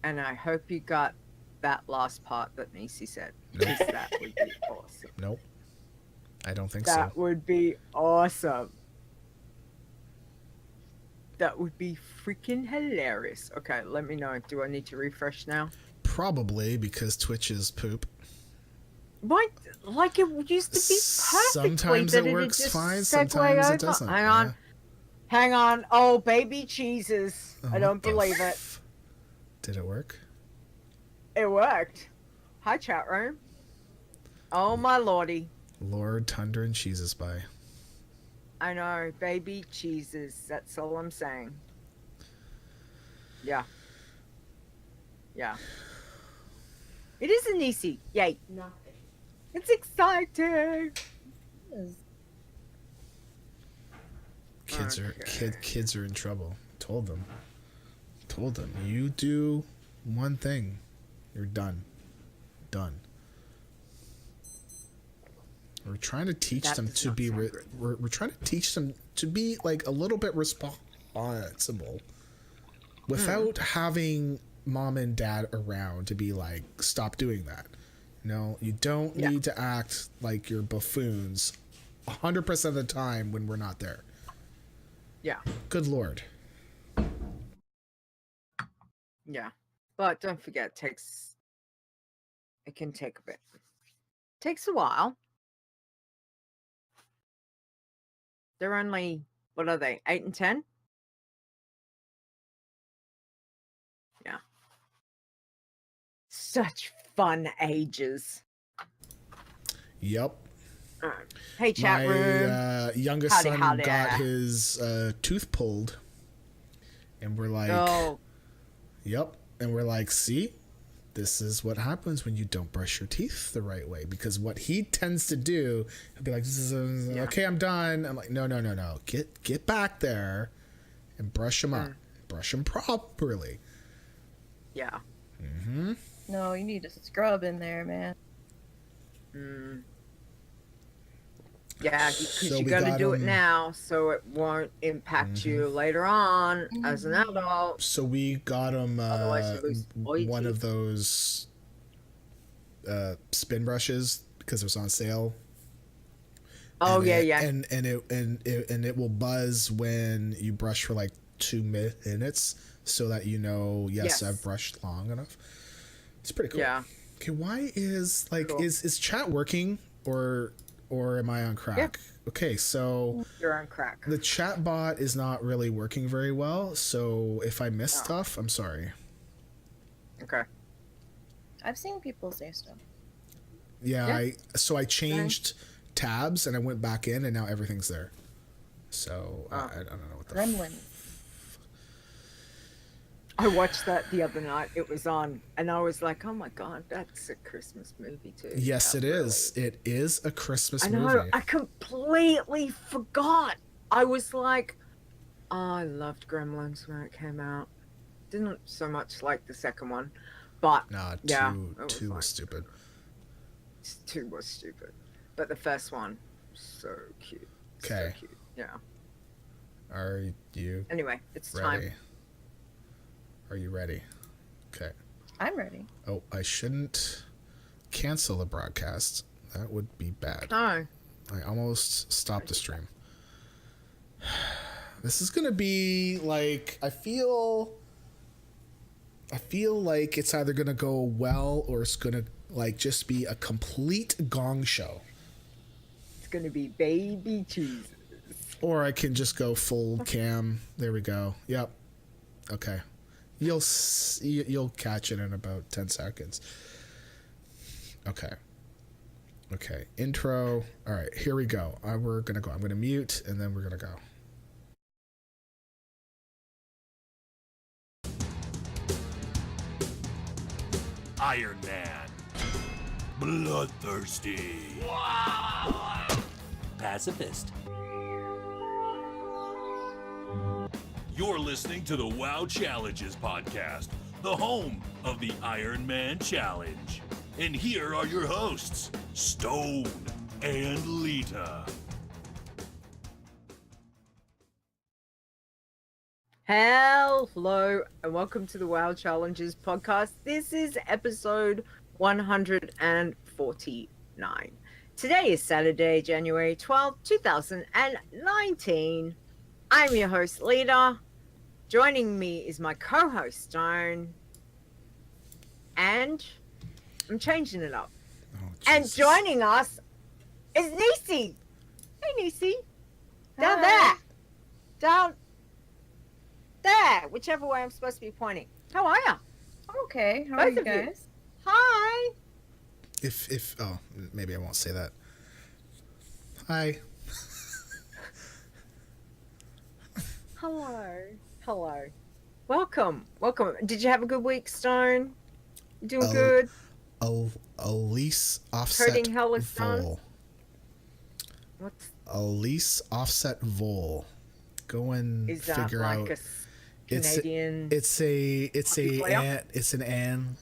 And I hope you got that last part that Nisey said. Because that would be awesome. Nope. I don't think so. That would be awesome. That would be freaking hilarious. Okay, let me know. Do I need to refresh now? Probably, because Twitch is poop. What? Like it used to be perfectly. Sometimes it works fine, sometimes it doesn't. Hang on. Hang on. Oh, baby cheeses. I don't believe it. Did it work? It worked. Hi, chat room. Oh, my lordy. Lord Thunder and Cheeses by. I know. Baby cheeses. That's all I'm saying. Yeah. Yeah. It is a Nisey. Yay. Nothing. It's exciting. Kids are in trouble. Told them. You do one thing, you're done. We're trying to teach them to be we're trying to teach them to be like a little bit responsible without having mom and dad around to be like, stop doing that. No, you don't need to act like you're buffoons 100% of the time when we're not there. Yeah. Good Lord. Yeah. But don't forget, it can take a bit. Takes a while. They're only, what are they, 8 and 10? Yeah. Such fun ages. Yep. Hey, chat room. My youngest son got his tooth pulled. And we're like, yep. And we're like, see? This is what happens when you don't brush your teeth the right way. Because what he tends to do, he'll be like, okay, I'm done. I'm like, no. Get back there and brush them up. Brush them properly. Yeah. Mm-hmm. No, you need to scrub in there, man. Yeah, because you're going to do it now, so it won't impact you later on as an adult. So we got him one of those spin brushes because it was on sale. Oh, yeah. And it will buzz when you brush for like 2 minutes so that you know, yes, I've brushed long enough. It's pretty cool. Yeah. Okay, why is is chat working or am I on crack? Yep. Okay, so you're on crack. The chat bot is not really working very well, so if I miss stuff, I'm sorry. Okay. I've seen people say stuff. Yeah. I changed tabs and I went back in and now everything's there. So I don't know what the Gremlin. I watched that the other night. It was on, and I was like, "Oh my god, that's a Christmas movie too." Yes, it is. It is a Christmas movie. I know. I completely forgot. I was like, oh, I loved Gremlins when it came out. Didn't so much like the second one, but two was stupid. 2 was stupid, but the first one, so cute. Okay. So cute. Yeah. Are you? Anyway, it's ready? time. Are you ready? Okay. I'm ready. Oh, I shouldn't cancel the broadcast. That would be bad. No. I almost stopped the stream. This is gonna be like, I feel like it's either gonna go well or it's gonna like just be a complete gong show. It's gonna be baby cheeses. Or I can just go full cam. There we go. Yep. Okay. You'll catch it in about 10 seconds. Okay. Intro. All right, here we go. We're gonna go. I'm gonna mute and then we're gonna go. Iron Man. Bloodthirsty. Pacifist. You're listening to the WoW Challenges podcast, the home of the Iron Man Challenge. And here are your hosts, Stone and Leeta. Hello, and welcome to the WoW Challenges podcast. This is episode 149. Today is Saturday, January 12th, 2019. I'm your host, Leeta. Joining me is my co-host, Stone. And I'm changing it up. Oh, and joining us is Nisey. Hey, Nisey. Down there. Down there. Whichever way I'm supposed to be pointing. How are you? Okay. How are you guys? Hi. Oh, maybe I won't say that. Hi. Hello. Welcome. Did you have a good week, Stone? You doing good? Elise offset Hurting hell with Vol. What's Elise offset Vol. Go and is that figure like out. a Canadian? It's an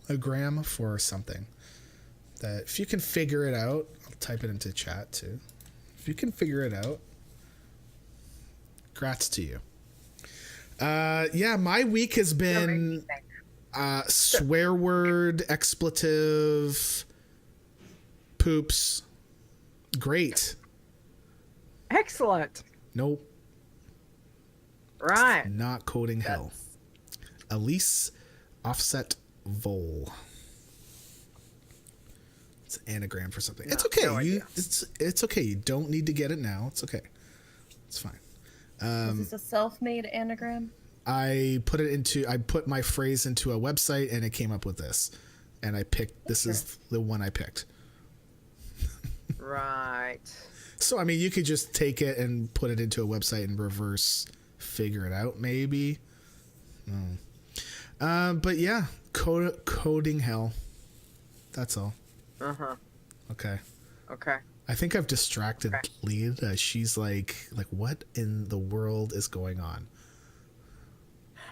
anagram for something. That if you can figure it out, I'll type it into chat too. If you can figure it out, grats to you. Yeah, my week has been swear word, expletive, poops. Great. Excellent. Nope. Right. Not coding hell. Elise offset Vol. It's an anagram for something. No, it's okay. no idea. It's okay. You don't need to get it now. It's okay. It's fine. Is this a self-made anagram? I put my phrase into a website and it came up with this. And I picked, this is the one I picked. Right. So, I mean, you could just take it and put it into a website and reverse figure it out, maybe. But yeah, coding hell. That's all. Uh-huh. Okay. Okay. I think I've distracted Leeta. She's like, what in the world is going on?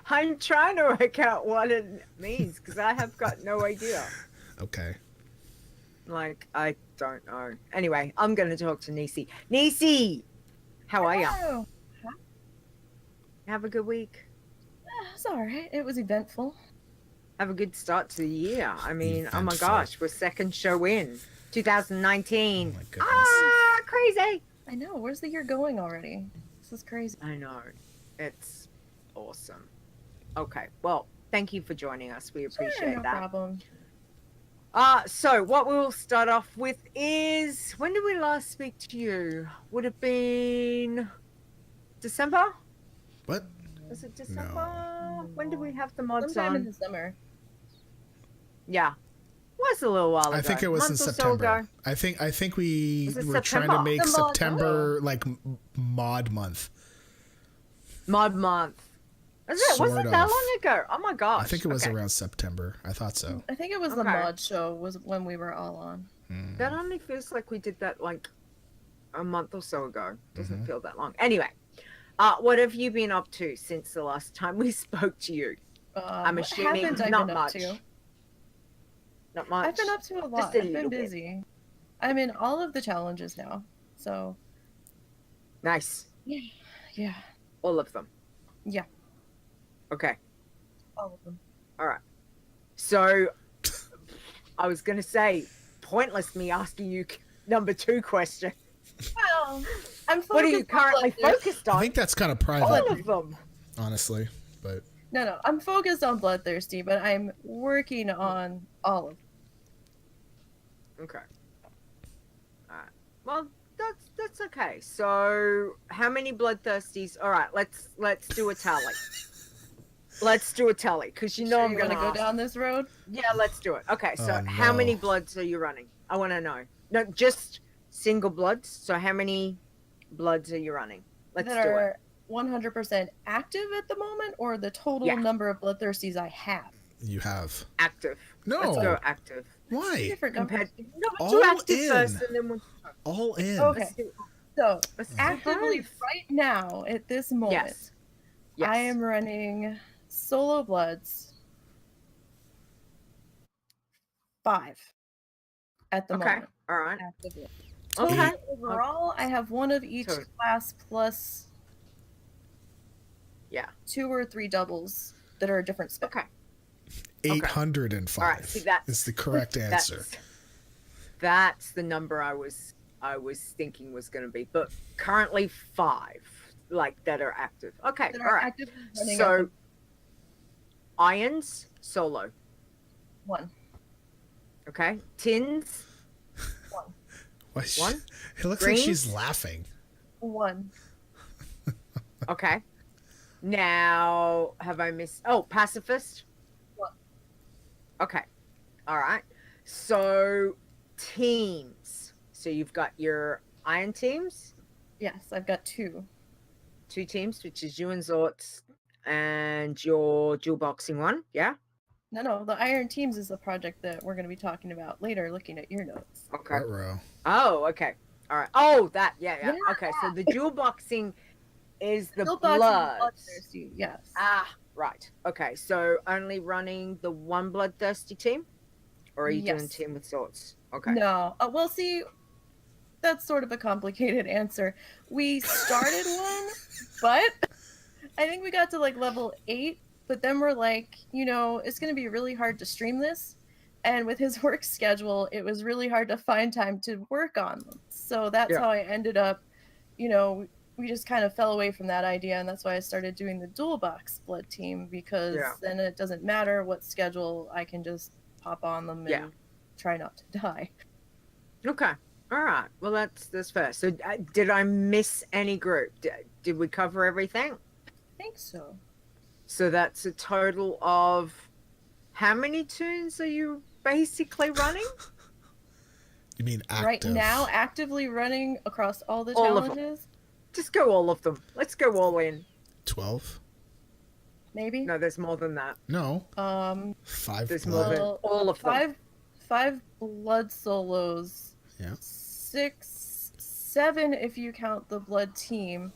I'm trying to work out what it means because I have got no idea. Okay. Like, I don't know. Anyway, I'm going to talk to Nisey. Nisey! How are you? Hello. Have a good week. It's all right. It was eventful. Have a good start to the year. I mean, oh my Eventful. gosh, we're second show in. 2019. Oh my goodness. Crazy. I know. Where's the year going already? This is crazy. I know. It's awesome. Okay, well, thank you for joining us. We appreciate no that. problem. So what we'll start off with is, when did we last speak to you? Would have been December? What? Was it December? No. When did we have the mods Sometime in on? the summer. Yeah. Was a little while ago. I think it was in Month or so September. ago. I think we Was it were trying September? to make The mod- September like mod month. Mod month. Was it Sort that of. long ago? Oh my gosh. I think it was Okay. around September. I thought so. I think it was the Okay. mod show was when we were all on. That only feels like we did that like a month or so ago. Doesn't Mhm. feel that long. Anyway, what have you been up to since the last time we spoke to you? I'm What assuming haven't I not been much. Up to? Not much. I've been up to a lot. Just a I've been little bit. busy. I'm in all of the challenges now. So, Nice. yeah. All of them. Yeah. Okay. All of them. All right. So, I was gonna say, pointless me asking you number 2 question. Well, I'm focused What are you currently on focused on? I think that's kind of private, All of them. honestly. But No, I'm focused on Bloodthirsty, but I'm working on all of them. Okay. Alright. Well, that's okay. So, how many bloodthirsties? All right, let's do a tally. Let's do a tally, because you know Sure I'm you gonna wanna go ask. down this road. Yeah, let's do it. Okay, so Oh, how many no. bloods are you running? I want to know. No, just single bloods. So how many bloods are you running? Let's that do are it. 100% active at the moment, or the total Yeah. number of Bloodthirsties I have. you have Active. no. Let's go active. Why? Different numbers. Compared. No, let's All do active in. first, and then we'll. All in. Okay. Let's do. So, Let's do actively both. right now, at this moment, Yes. Yes. I am running solo bloods 5 at the Okay. moment. All right. Actively. Okay. Overall, I have one of each So- class plus Yeah. 2 or 3 doubles that are a different spec. Okay. 805 All right, see, is the correct answer. That's the number I was thinking was going to be, but currently 5, like, that are active. Okay, That all are right. actively running So, irons, solo. 1. Okay. Tins, 1. One? It looks Greens? like she's laughing. 1. okay. Now, have I missed? Oh, pacifist. 1. Okay. All right. So, teams. So you've got your iron teams. Yes, I've got 2. 2 teams, which is you and Zortz, and your dual boxing one. Yeah. No, the Iron Teams is the project that we're going to be talking about later, looking at your notes. Okay. Ruh-roh. Oh, okay. All right. Oh, that. Yeah. Yeah. Okay. So the dual boxing is the Still boxing blood. bloodthirsty, yes. Ah, right. Okay. So only running the one bloodthirsty team, or are you doing Yes. team with Zortz? Okay. No. Well, see, that's sort of a complicated answer. We started one, but I think we got to like level 8, but then we're like, it's going to be really hard to stream this. And with his work schedule, it was really hard to find time to work on them. So that's how I ended up, we just kind of fell away from that idea. And that's why I started doing the dual box blood team, because then it doesn't matter what schedule, I can just pop on them and try not to die. Okay. All right. Well, that's fair. So did I miss any group? Did we cover everything? I think so. So that's a total of how many tunes are you basically running? You mean active? Right now, actively running across all the All of them. challenges? Just go all of them. Let's go all in. 12? Maybe? No, there's more than that. No. 5 There's blood. more than all of them. 5 blood solos. Yeah. 6, 7 if you count the blood team.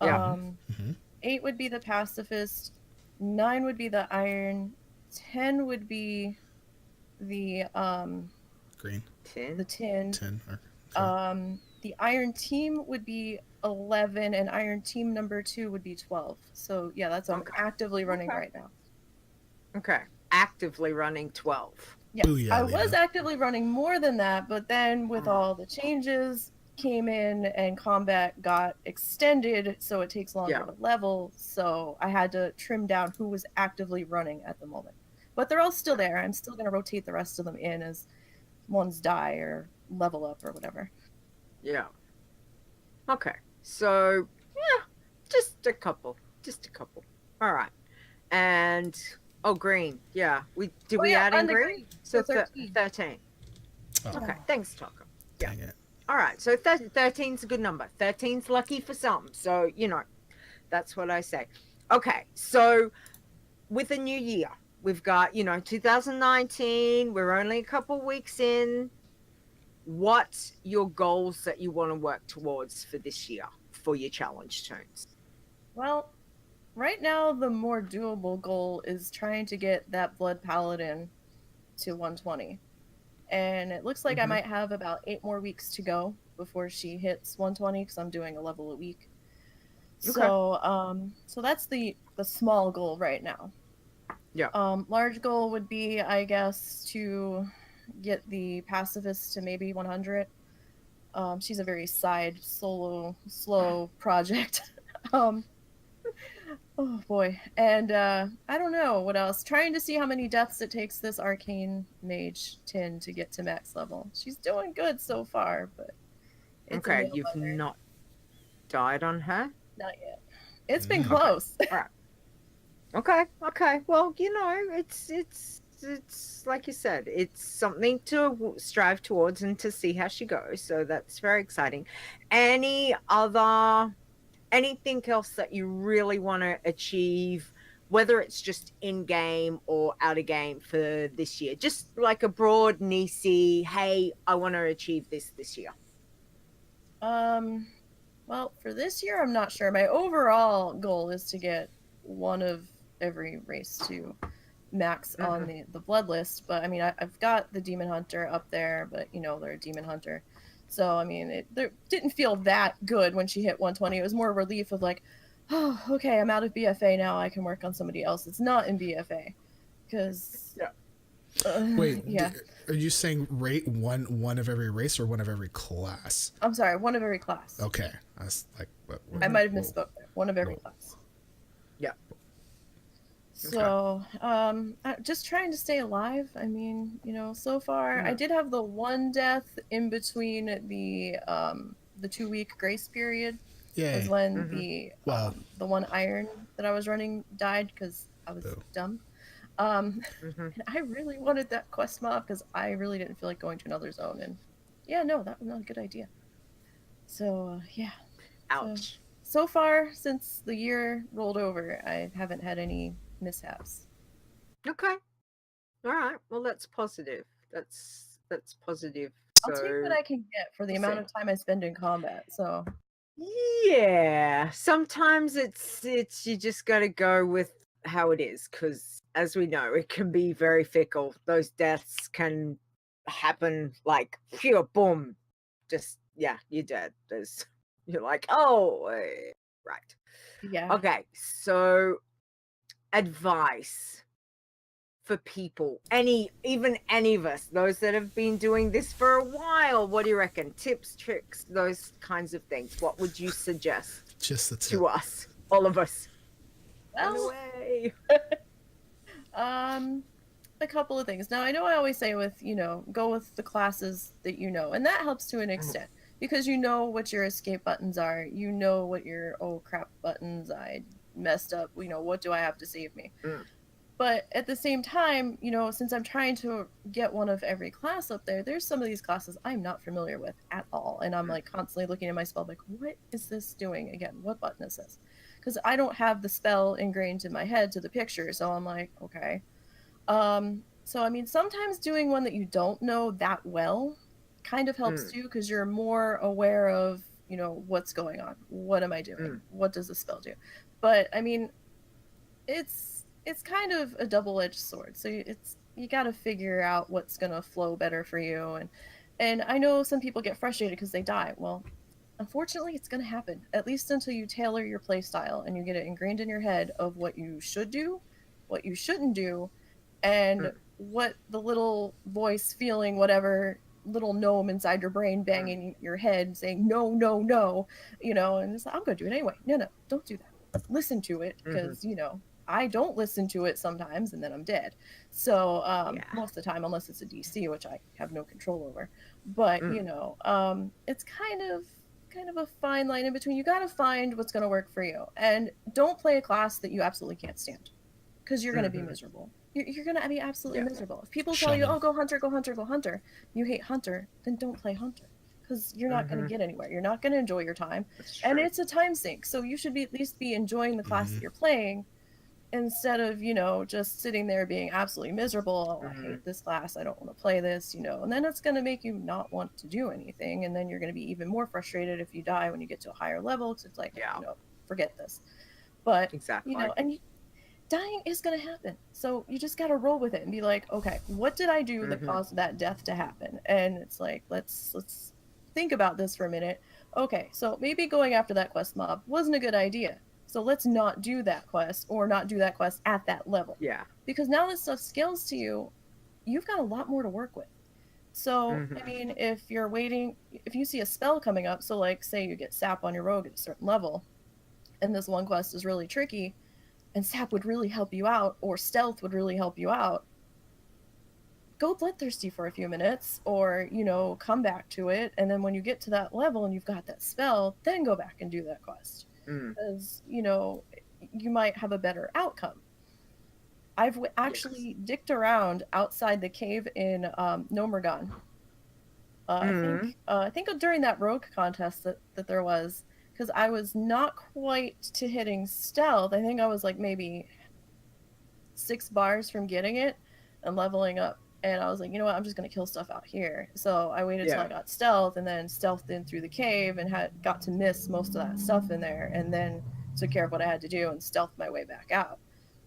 Yeah. 8 would be the pacifist. 9 would be the iron. 10 would be the Green. 10. the tin. 10. The iron team would be 11, and iron team number 2 would be 12. So yeah, that's what I'm actively running right now. Okay. Actively running 12. Yes, Booyah, I Leeta. was actively running more than that, but then with all the changes came in and combat got extended, so it takes longer to level. So I had to trim down who was actively running at the moment. But they're all still there. I'm still going to rotate the rest of them in as ones die or level up or whatever. Yeah. Okay. So, yeah, just a couple. All right. And, green. Yeah. We add in green? So 13. 13. Oh. Okay. Thanks, Taco. Dang it. All right. So 13's a good number. 13's lucky for some. So, that's what I say. Okay. So with the new year, we've got, 2019. We're only a couple weeks in. What's your goals that you want to work towards for this year for your challenge tunes? Well, right now the more doable goal is trying to get that blood paladin to 120. And it looks like I might have about 8 more weeks to go before she hits 120, because I'm doing a level a week. Okay. So that's the small goal right now. Yeah. Large goal would be, I guess, to get the pacifist to maybe 100. She's a very side solo slow project. Oh boy. And I don't know what else. Trying to see how many deaths it takes this arcane mage Tin to get to max level. She's doing good so far, but it's okay, you've not died on her? Not yet. It's been close. All right. Okay. Well, it's like you said, it's something to strive towards and to see how she goes. So that's very exciting. Anything else that you really want to achieve, whether it's just in game or out of game for this year? Just like a broad Nisey, hey, I want to achieve this year. Well, for this year, I'm not sure. My overall goal is to get one of every race to max on the blood list. But I mean, I've got the Demon Hunter up there, but they're a Demon Hunter. So I mean, it didn't feel that good when she hit 120. It was more relief of like, oh, okay, I'm out of BFA now. I can work on somebody else. It's not in BFA, because Wait, yeah. are you saying rate one of every race or one of every class? I'm sorry, one of every class. Okay, I was like, what, I might have misspoke there. One of every class. Yeah. So, just trying to stay alive. I mean, so far I did have the one death in between the 2-week grace period. Yeah. Was when the one iron that I was running died because I was dumb. And I really wanted that quest mob because I really didn't feel like going to another zone. And yeah, no, that was not a good idea. So yeah. Ouch. So far, since the year rolled over, I haven't had any mishaps. Okay. All right. Well, that's positive. That's positive. I'll take what I can get for the amount of time I spend in combat. So yeah, sometimes it's you just got to go with how it is, because as we know, it can be very fickle. Those deaths can happen like pure boom, just you're dead. You're like, oh, right. Yeah. Okay, so advice for people, even any of us, those that have been doing this for a while. What do you reckon? Tips, tricks, those kinds of things. What would you suggest just the tip to us, all of us? Well, a couple of things. Now, I know I always say go with the classes that and that helps to an extent. Because you know what your escape buttons are. You know what your, oh crap buttons, I messed up. What do I have to save me? But at the same time, since I'm trying to get one of every class up there's some of these classes I'm not familiar with at all. And I'm like constantly looking at my spell like, what is this doing again? What button is this? Because I don't have the spell ingrained in my head to the picture. So I'm like, okay. So, I mean, sometimes doing one that you don't know that well kind of helps too, because you're more aware of, what's going on. What am I doing? What does the spell do? But, I mean, it's kind of a double-edged sword. So you got to figure out what's going to flow better for you. And I know some people get frustrated because they die. Well, unfortunately, it's going to happen, at least until you tailor your playstyle and you get it ingrained in your head of what you should do, what you shouldn't do, and what the little voice feeling, whatever little gnome inside your brain banging your head saying, no, no, no, and it's like, I'm going to do it anyway. No, don't do that. Listen to it, because, I don't listen to it sometimes and then I'm dead. So most of the time, unless it's a DC, which I have no control over. But, it's kind of a fine line in between. You got to find what's going to work for you. And don't play a class that you absolutely can't stand, because you're going to be miserable. You're going to be absolutely miserable. If people tell you, oh, go hunter, go hunter, go hunter, you hate hunter, then don't play hunter, because you're not going to get anywhere. You're not going to enjoy your time. And it's a time sink. So you should at least be enjoying the class that you're playing, instead of, just sitting there being absolutely miserable. Oh, I hate this class. I don't want to play this, and then it's going to make you not want to do anything. And then you're going to be even more frustrated if you die when you get to a higher level. Because it's like, forget this. But, dying is going to happen. So you just got to roll with it and be like, okay, what did I do that caused that death to happen? And it's like, let's think about this for a minute. Okay, so maybe going after that quest mob wasn't a good idea. So let's not do that quest, or not do that quest at that level. Yeah. Because now this stuff scales to you, you've got a lot more to work with. So, I mean, if you see a spell coming up, so like say you get sap on your rogue at a certain level, and this one quest is really tricky, and sap would really help you out, or stealth would really help you out, go bloodthirsty for a few minutes, or, come back to it, and then when you get to that level and you've got that spell, then go back and do that quest. Because, you might have a better outcome. I've actually dicked around outside the cave in Nomergon. I think during that rogue contest that there was, because I was not quite to hitting stealth. I think I was like maybe 6 bars from getting it and leveling up. And I was like, you know what, I'm just going to kill stuff out here. So I waited till I got stealth, and then stealthed in through the cave and got to miss most of that stuff in there, and then took care of what I had to do and stealthed my way back out.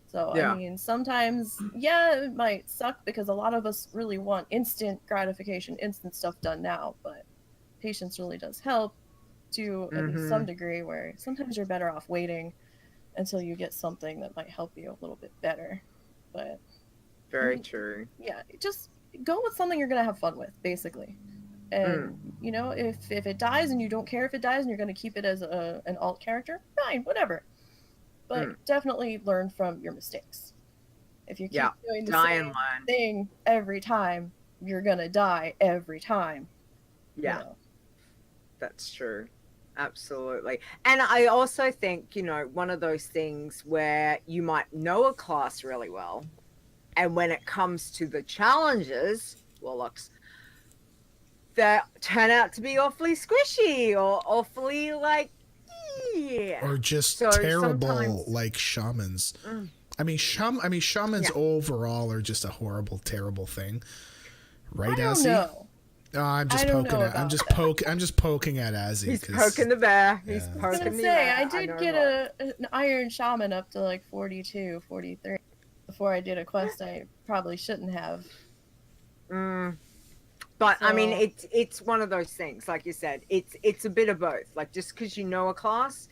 So, I mean, sometimes, it might suck, because a lot of us really want instant gratification, instant stuff done now, but patience really does help to at least some degree, where sometimes you're better off waiting until you get something that might help you a little bit better. But Very true. Yeah, just go with something you're gonna have fun with, basically. And you know, if it dies and you don't care if it dies and you're gonna keep it as an alt character, fine, whatever. But definitely learn from your mistakes. If you keep doing the same thing every time, you're gonna die every time. Yeah, you know? That's true. Absolutely. And I also think, one of those things where you might know a class really well, and when it comes to the challenges, warlocks, that turn out to be awfully squishy or awfully or just terrible, like shamans. I mean, shamans overall are just a horrible, terrible thing, right, Azzy? No, I'm just poking at. I'm just poking at Azzy. He's poking the bear. He's poking the bear. I did get an iron shaman up to like 42, 43 before I did a quest I probably shouldn't have. But I mean, it's one of those things, like you said. It's a bit of both. Like, just because you know a class,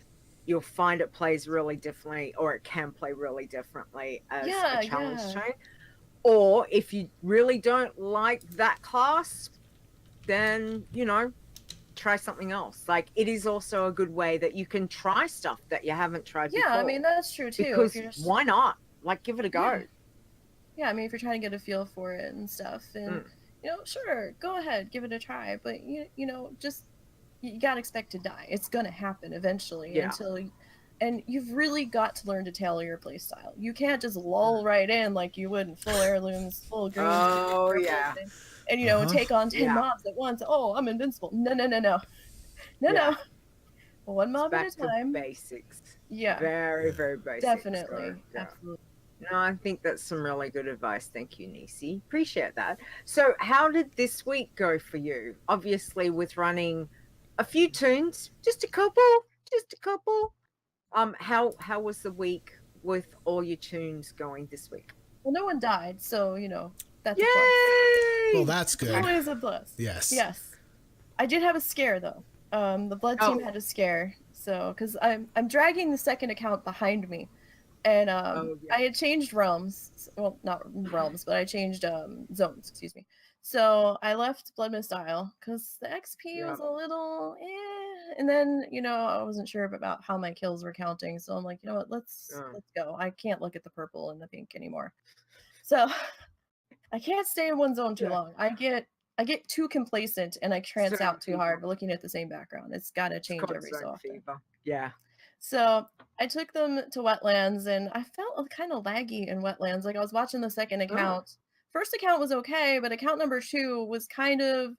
you'll find it plays really differently, or it can play really differently as a challenge chain. Or if you really don't like that class, then try something else. Like, it is also a good way that you can try stuff that you haven't tried before. I mean, that's true too. Because why not? Like, give it a go. Yeah, I mean, if you're trying to get a feel for it and stuff, and sure, go ahead, give it a try. But you gotta expect to die. It's gonna happen eventually and you've really got to learn to tailor your playstyle. You can't just lull right in like you would in full heirlooms, full green. Oh yeah. And take on 10 mobs at once. Oh, I'm invincible. No. One mob at a time. Basics. Yeah. Very, very basic. Definitely. Yeah. Absolutely. No, I think that's some really good advice. Thank you, Nisey. Appreciate that. So how did this week go for you? Obviously, with running a few tunes, just a couple. How was the week with all your tunes going this week? Well, no one died, so that's Yay! a plus. Well, that's good. Always a plus. Yes. I did have a scare though. The blood team had a scare, so because I'm dragging the second account behind me, and I had changed realms. Well, not realms, but I changed zones. Excuse me. So I left Blood Mist Isle because the XP was a little and then I wasn't sure about how my kills were counting, so I'm like, you know what, let's go. I can't look at the purple and the pink anymore, so I can't stay in one zone too long. I get too complacent and I trance out too hard looking at the same background. It's got to change every so often. Yeah. So I took them to wetlands and I felt kind of laggy in wetlands. Like I was watching the second account. First account was okay, but account number 2 was kind of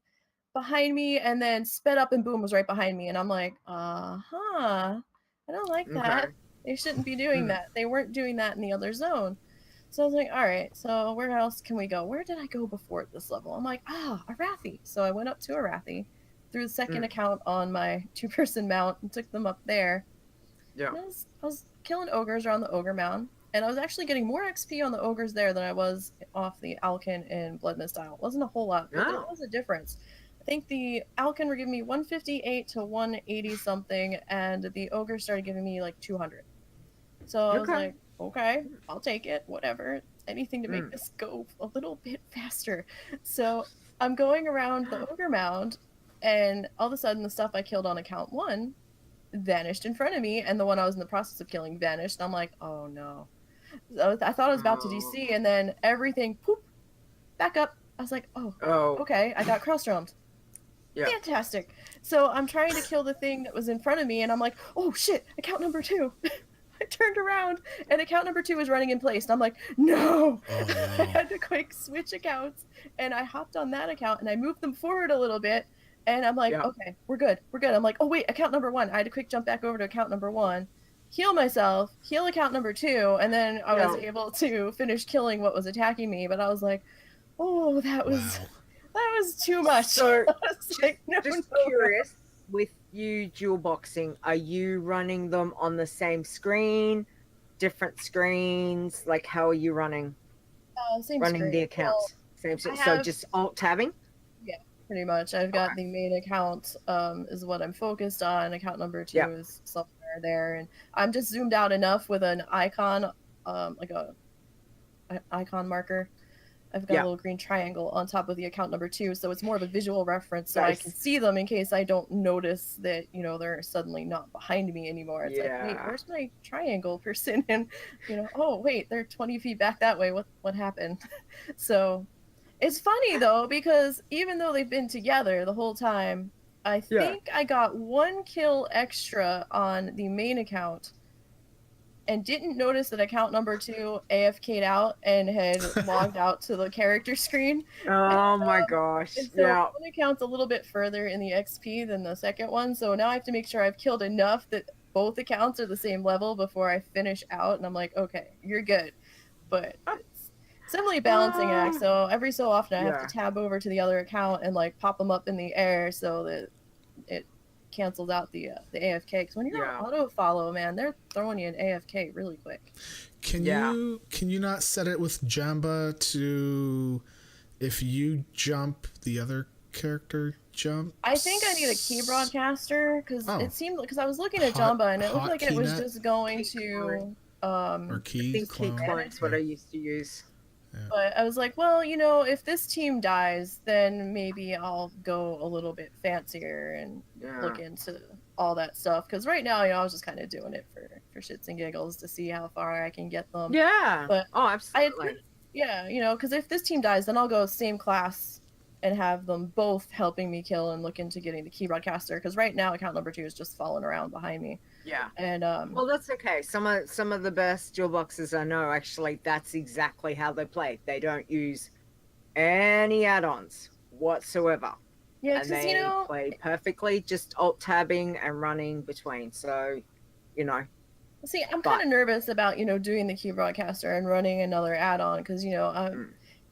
behind me and then sped up and boom was right behind me. And I'm like, I don't like that. They shouldn't be doing that. They weren't doing that in the other zone. So I was like, all right, so where else can we go? Where did I go before at this level? I'm like, Arathi. So I went up to Arathi, threw the second account on my 2-person mount and took them up there. Yeah. And I was killing ogres around the ogre mound, and I was actually getting more XP on the ogres there than I was off the Alkin and Blood Mist Isle. It wasn't a whole lot, but there was a difference. I think the Alkin were giving me 158 to 180 something, and the ogre started giving me like 200. So I was like, okay, I'll take it, whatever, anything to make this go a little bit faster. So I'm going around the ogre mound, and all of a sudden the stuff I killed on account 1 vanished in front of me, and the one I was in the process of killing vanished. I'm like, oh no. So I thought I was about to DC, and then everything poop back up. I was like, oh. Okay, I got cross-drummed. Fantastic. So I'm trying to kill the thing that was in front of me, and I'm like, oh shit, account number 2. I turned around and account number 2 was running in place. And I'm like, no. I had to quick switch accounts, and I hopped on that account and I moved them forward a little bit. And I'm like, okay, we're good. I'm like, oh wait, account number 1. I had to quick jump back over to account number 1, heal myself, heal account number 2, and then I was able to finish killing what was attacking me. But I was like, oh, that was too much. So just curious, with you dual boxing, are you running them on the same screen, different screens? Like, how are you running? Same running screen. the accounts. Same. So just alt tabbing. Yeah, pretty much. I've got the main account is what I'm focused on. Account number 2 is somewhere somewhere there, and I'm just zoomed out enough with an icon, like a icon marker. I've got a little green triangle on top of the account number 2, so it's more of a visual reference, so I can see them in case I don't notice that, you know, they're suddenly not behind me anymore. It's like, wait, where's my triangle person? And, you know, oh, wait, they're 20 feet back that way. What happened? So it's funny, though, because even though they've been together the whole time, I think I got 1 kill extra on the main account and didn't notice that account number 2 AFK'd out and had logged out to the character screen. Oh my gosh. And so one account's a little bit further in the XP than the second one, so now I have to make sure I've killed enough that both accounts are the same level before I finish out, and I'm like, okay, you're good. But it's simply a balancing act, so every so often I have to tab over to the other account and like pop them up in the air so that it cancels out the AFK, because when you're on auto follow, man, they're throwing you an AFK really quick. Can you not set it with Jamba to, if you jump, the other character jumps? I think I need a key broadcaster, because it seemed, because I was looking at Jamba and it looked like it was just going to or key clone. That's what I used to use. Yeah. But I was like, well, you know, if this team dies, then maybe I'll go a little bit fancier and look into all that stuff. Because right now, you know, I was just kind of doing it for shits and giggles to see how far I can get them. Yeah. But absolutely. You know, because if this team dies, then I'll go same class and have them both helping me kill and look into getting the key broadcaster. Because right now, account number 2 is just falling around behind me. Yeah. And well, that's okay. Some of the best dual boxes I know, actually, that's exactly how they play. They don't use any add-ons whatsoever. Yeah, and they play perfectly, just alt tabbing and running between. So, you know. See, I'm kind of nervous about, you know, doing the key broadcaster and running another add-on, because, you know,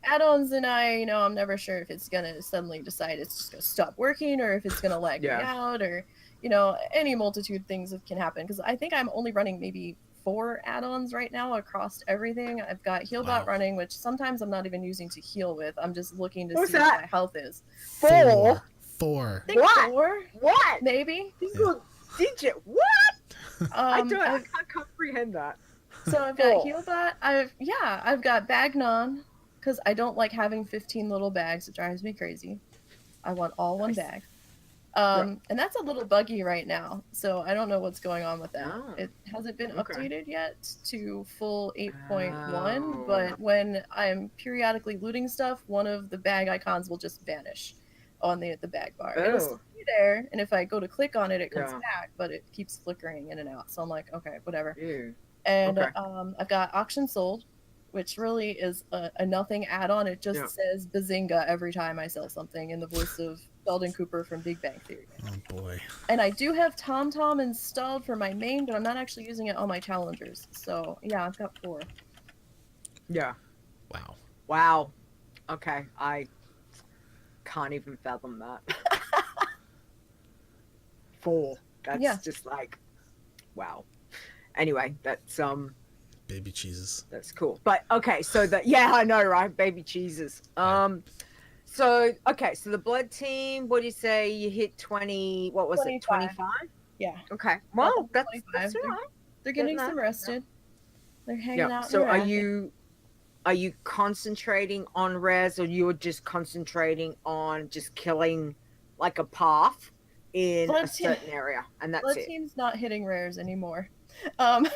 add-ons and you know, I'm never sure if it's gonna suddenly decide it's just gonna stop working, or if it's gonna lag me out, or, you know, any multitude of things that can happen, because I think I'm only running maybe 4 add-ons right now across everything. I've got Healbot running, which sometimes I'm not even using to heal with. I'm just looking to see what my health is. 4. I think 4? What? Maybe? Single digit. What? I can't comprehend that. So I've got Healbot. I've got Bagnon, because I don't like having 15 little bags. It drives me crazy. I want all one bag. And that's a little buggy right now, so I don't know what's going on with that. It hasn't been updated yet to full 8.1, but when I'm periodically looting stuff, one of the bag icons will just vanish on the bag bar. It'll still be there, and if I go to click on it, it comes back, but it keeps flickering in and out. So I'm like, okay, whatever. And I've got Auction Sold, which really is a nothing add-on. It just says bazinga every time I sell something in the voice of Sheldon Cooper from Big Bang Theory. Oh boy. And I do have TomTom installed for my main, but I'm not actually using it on my challengers. So yeah, I've got 4. Yeah. Wow. Okay, I can't even fathom that. 4. That's just like, wow. Anyway, that's baby cheeses. That's cool. But okay, so I know, right? Baby cheeses. So the blood team, what do you say? You hit 20, what was 25. It, 25? Yeah. Okay. Well, that's all right. They're getting some rested. They're hanging out. So are you concentrating on res, or you're just concentrating on just killing like a path in a certain area, and that's blood it? Team's not hitting rares anymore. I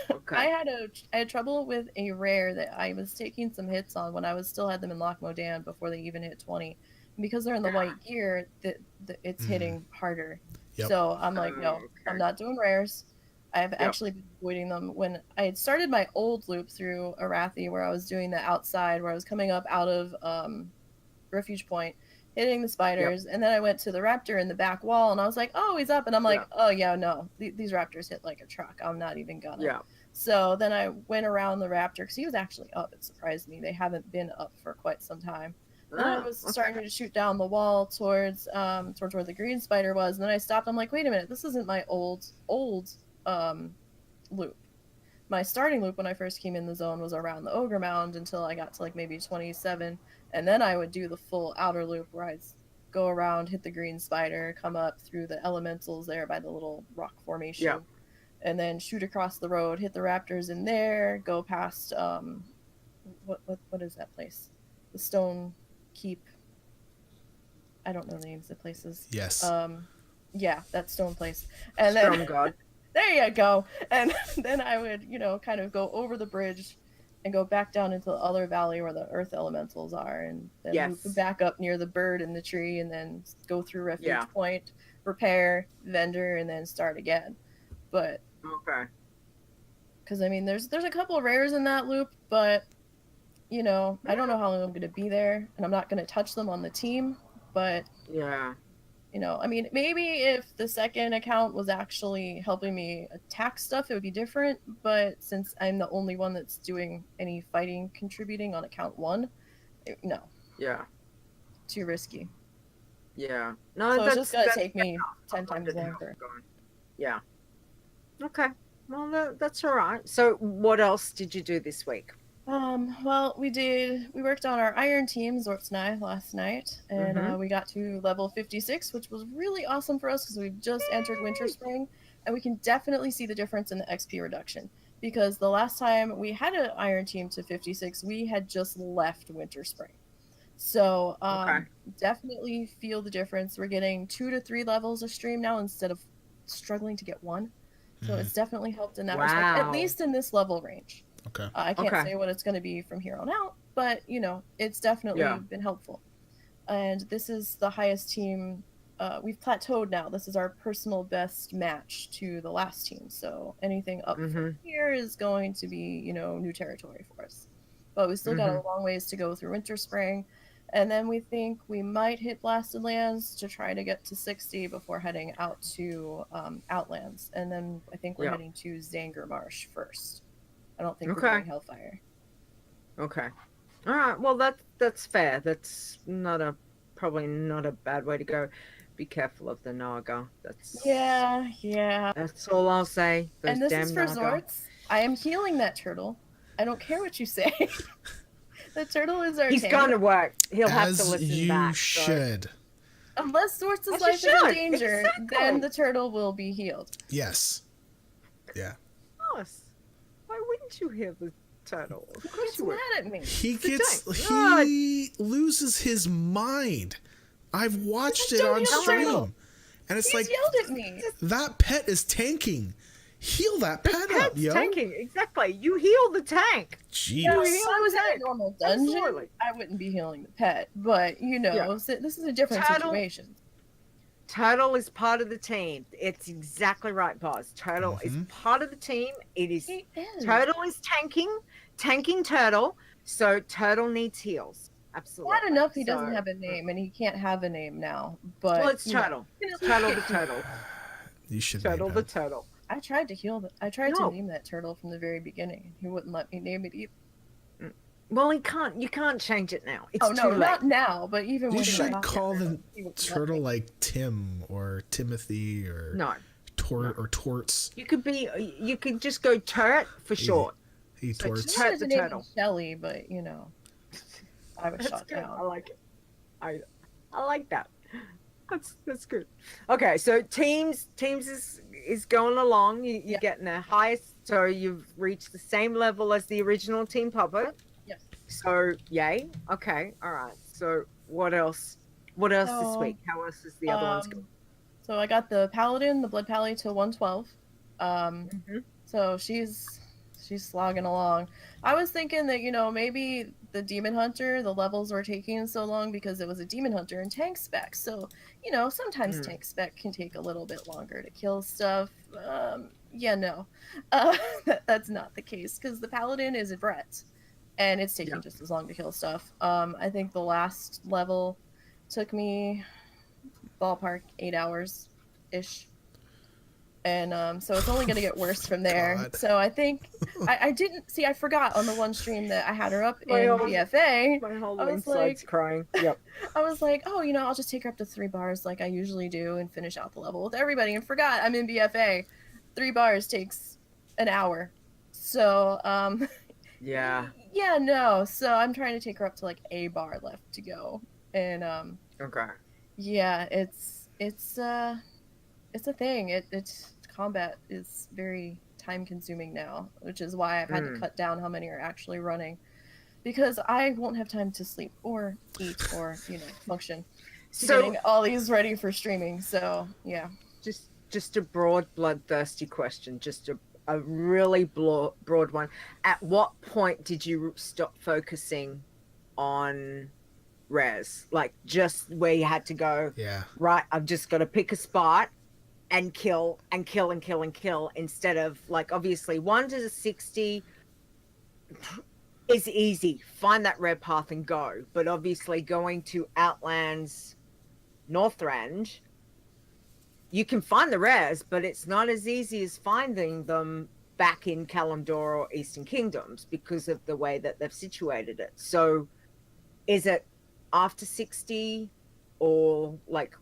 had trouble with a rare that I was taking some hits on when I still had them in Lock Modan before they even hit 20. And because they're in the white gear, it's hitting harder. So I'm like, no, I'm not doing rares. I've actually been avoiding them. When I had started my old loop through Arathi, where I was doing the outside, where I was coming up out of Refuge Point, hitting the spiders, and then I went to the raptor in the back wall, and I was like, oh, he's up, and I'm like, oh yeah, no, these raptors hit like a truck. I'm not even gonna. So then I went around the raptor, because he was actually up. It surprised me. They haven't been up for quite some time. Then I was starting to shoot down the wall towards where the green spider was, and then I stopped. I'm like, wait a minute, this isn't my old loop. My starting loop when I first came in the zone was around the ogre mound until I got to like maybe 27. And then I would do the full outer loop where I'd go around, hit the green spider, come up through the elementals there by the little rock formation, and then shoot across the road, hit the raptors in there, go past what is that place? The Stone Keep. I don't know the names of places. Yes. Yeah, that stone place. And then Storm God. there you go. And then I would, kind of go over the bridge and go back down into the other valley where the earth elementals are, and then loop back up near the bird in the tree, and then go through refuge point, repair, vendor, and then start again. But okay, because I mean, there's a couple of rares in that loop, but I don't know how long I'm going to be there, and I'm not going to touch them on the team. But I mean, maybe if the second account was actually helping me attack stuff, it would be different. But since I'm the only one that's doing any fighting contributing on account 1, no. Yeah. Too risky. Yeah. No, so it's just going to take me 10 times longer. Yeah. Okay. Well, that's all right. So what else did you do this week? Well, we worked on our iron team, Zort's and I, last night, and we got to level 56, which was really awesome for us because we've just entered Winter Spring, and we can definitely see the difference in the XP reduction, because the last time we had an iron team to 56, we had just left Winter Spring. So, definitely feel the difference. We're getting 2 to 3 levels a stream now instead of struggling to get 1. So it's definitely helped in that respect, at least in this level range. Okay. I can't say what it's going to be from here on out, but it's definitely been helpful. And this is the highest team. We've plateaued now. This is our personal best match to the last team. So anything up from here is going to be, new territory for us. But we still got a long ways to go through Winter Spring. And then we think we might hit Blasted Lands to try to get to 60 before heading out to Outlands. And then I think we're heading to Zanger Marsh first. I don't think we're doing Hellfire. Okay. All right. Well, that's fair. That's probably not a bad way to go. Be careful of the Naga. Yeah. That's all I'll say. Those and this damn is for Naga. Zorts. I am healing that turtle. I don't care what you say. The turtle is our He's tank. gonna work. He'll have to listen you back. You should. So. Unless Zorts' life is in danger, then the turtle will be healed. Yes. Yeah. Yes. Why wouldn't you heal the turtle? Of course He's you would. mad at me. He loses his mind. I've watched it on stream. And it's He's yelled at me. That pet is tanking. Heal that pet up, yo. Tanking, exactly. You heal the tank. Jeez. Yeah, if I was in a normal dungeon, I wouldn't be healing the pet. But, this is a different situation. Turtle is part of the team. It's exactly right, Boz. Turtle is part of the team. Turtle is tanking Turtle. So Turtle needs heals. Absolutely. Bad enough he doesn't have a name, and he can't have a name now. But well, it's Turtle. Turtle the Turtle. You should Turtle the Turtle. I tried to heal I tried to name that turtle from the very beginning. He wouldn't let me name it either. Well, you can't change it now. It's too late. Not now, but even you when should call the turtle like Tim or Timothy or Torts. You could just go Turret for short. He Torts. Turret the turtle. Shelly, but I was shot down. I like it. I like that. That's good. Okay, so teams is going along. You're getting the highest, so you've reached the same level as the original Team Puppet. Yes. So yay. Okay. All right. So what else? What else this week? How else is the other ones going? So I got the Paladin, the Blood Pally to 112. So she's slogging along. I was thinking that maybe the Demon Hunter, the levels were taking so long because it was a Demon Hunter and tank spec. So sometimes tank spec can take a little bit longer to kill stuff. That's not the case because the Paladin is a Brett, and it's taking just as long to kill stuff. I think the last level took me ballpark 8 hours ish. And so it's only going to get worse from there. God. So I think I didn't see. I forgot on the one stream that I had her up in BFA. My whole inside's crying. Yep. I was like, I'll just take her up to 3 bars like I usually do and finish out the level with everybody. And forgot I'm in BFA. 3 bars takes an hour. So yeah. No. So I'm trying to take her up to like a bar left to go. And okay. Yeah, it's a thing. It combat is very time consuming now, which is why I've had to cut down how many are actually running, because I won't have time to sleep or eat or, function. So getting all these ready for streaming. So yeah. Just a broad bloodthirsty question, just a really broad one. At what point did you stop focusing on rares? Like, just where you had to go, right, I've just got to pick a spot and kill and kill and kill and kill, instead of, like, obviously 1 to 60 is easy, find that rare path and go, but obviously going to Outlands, Northrend, you can find the rares, but it's not as easy as finding them back in Kalimdor or Eastern Kingdoms because of the way that they've situated it. So is it after 60, or like,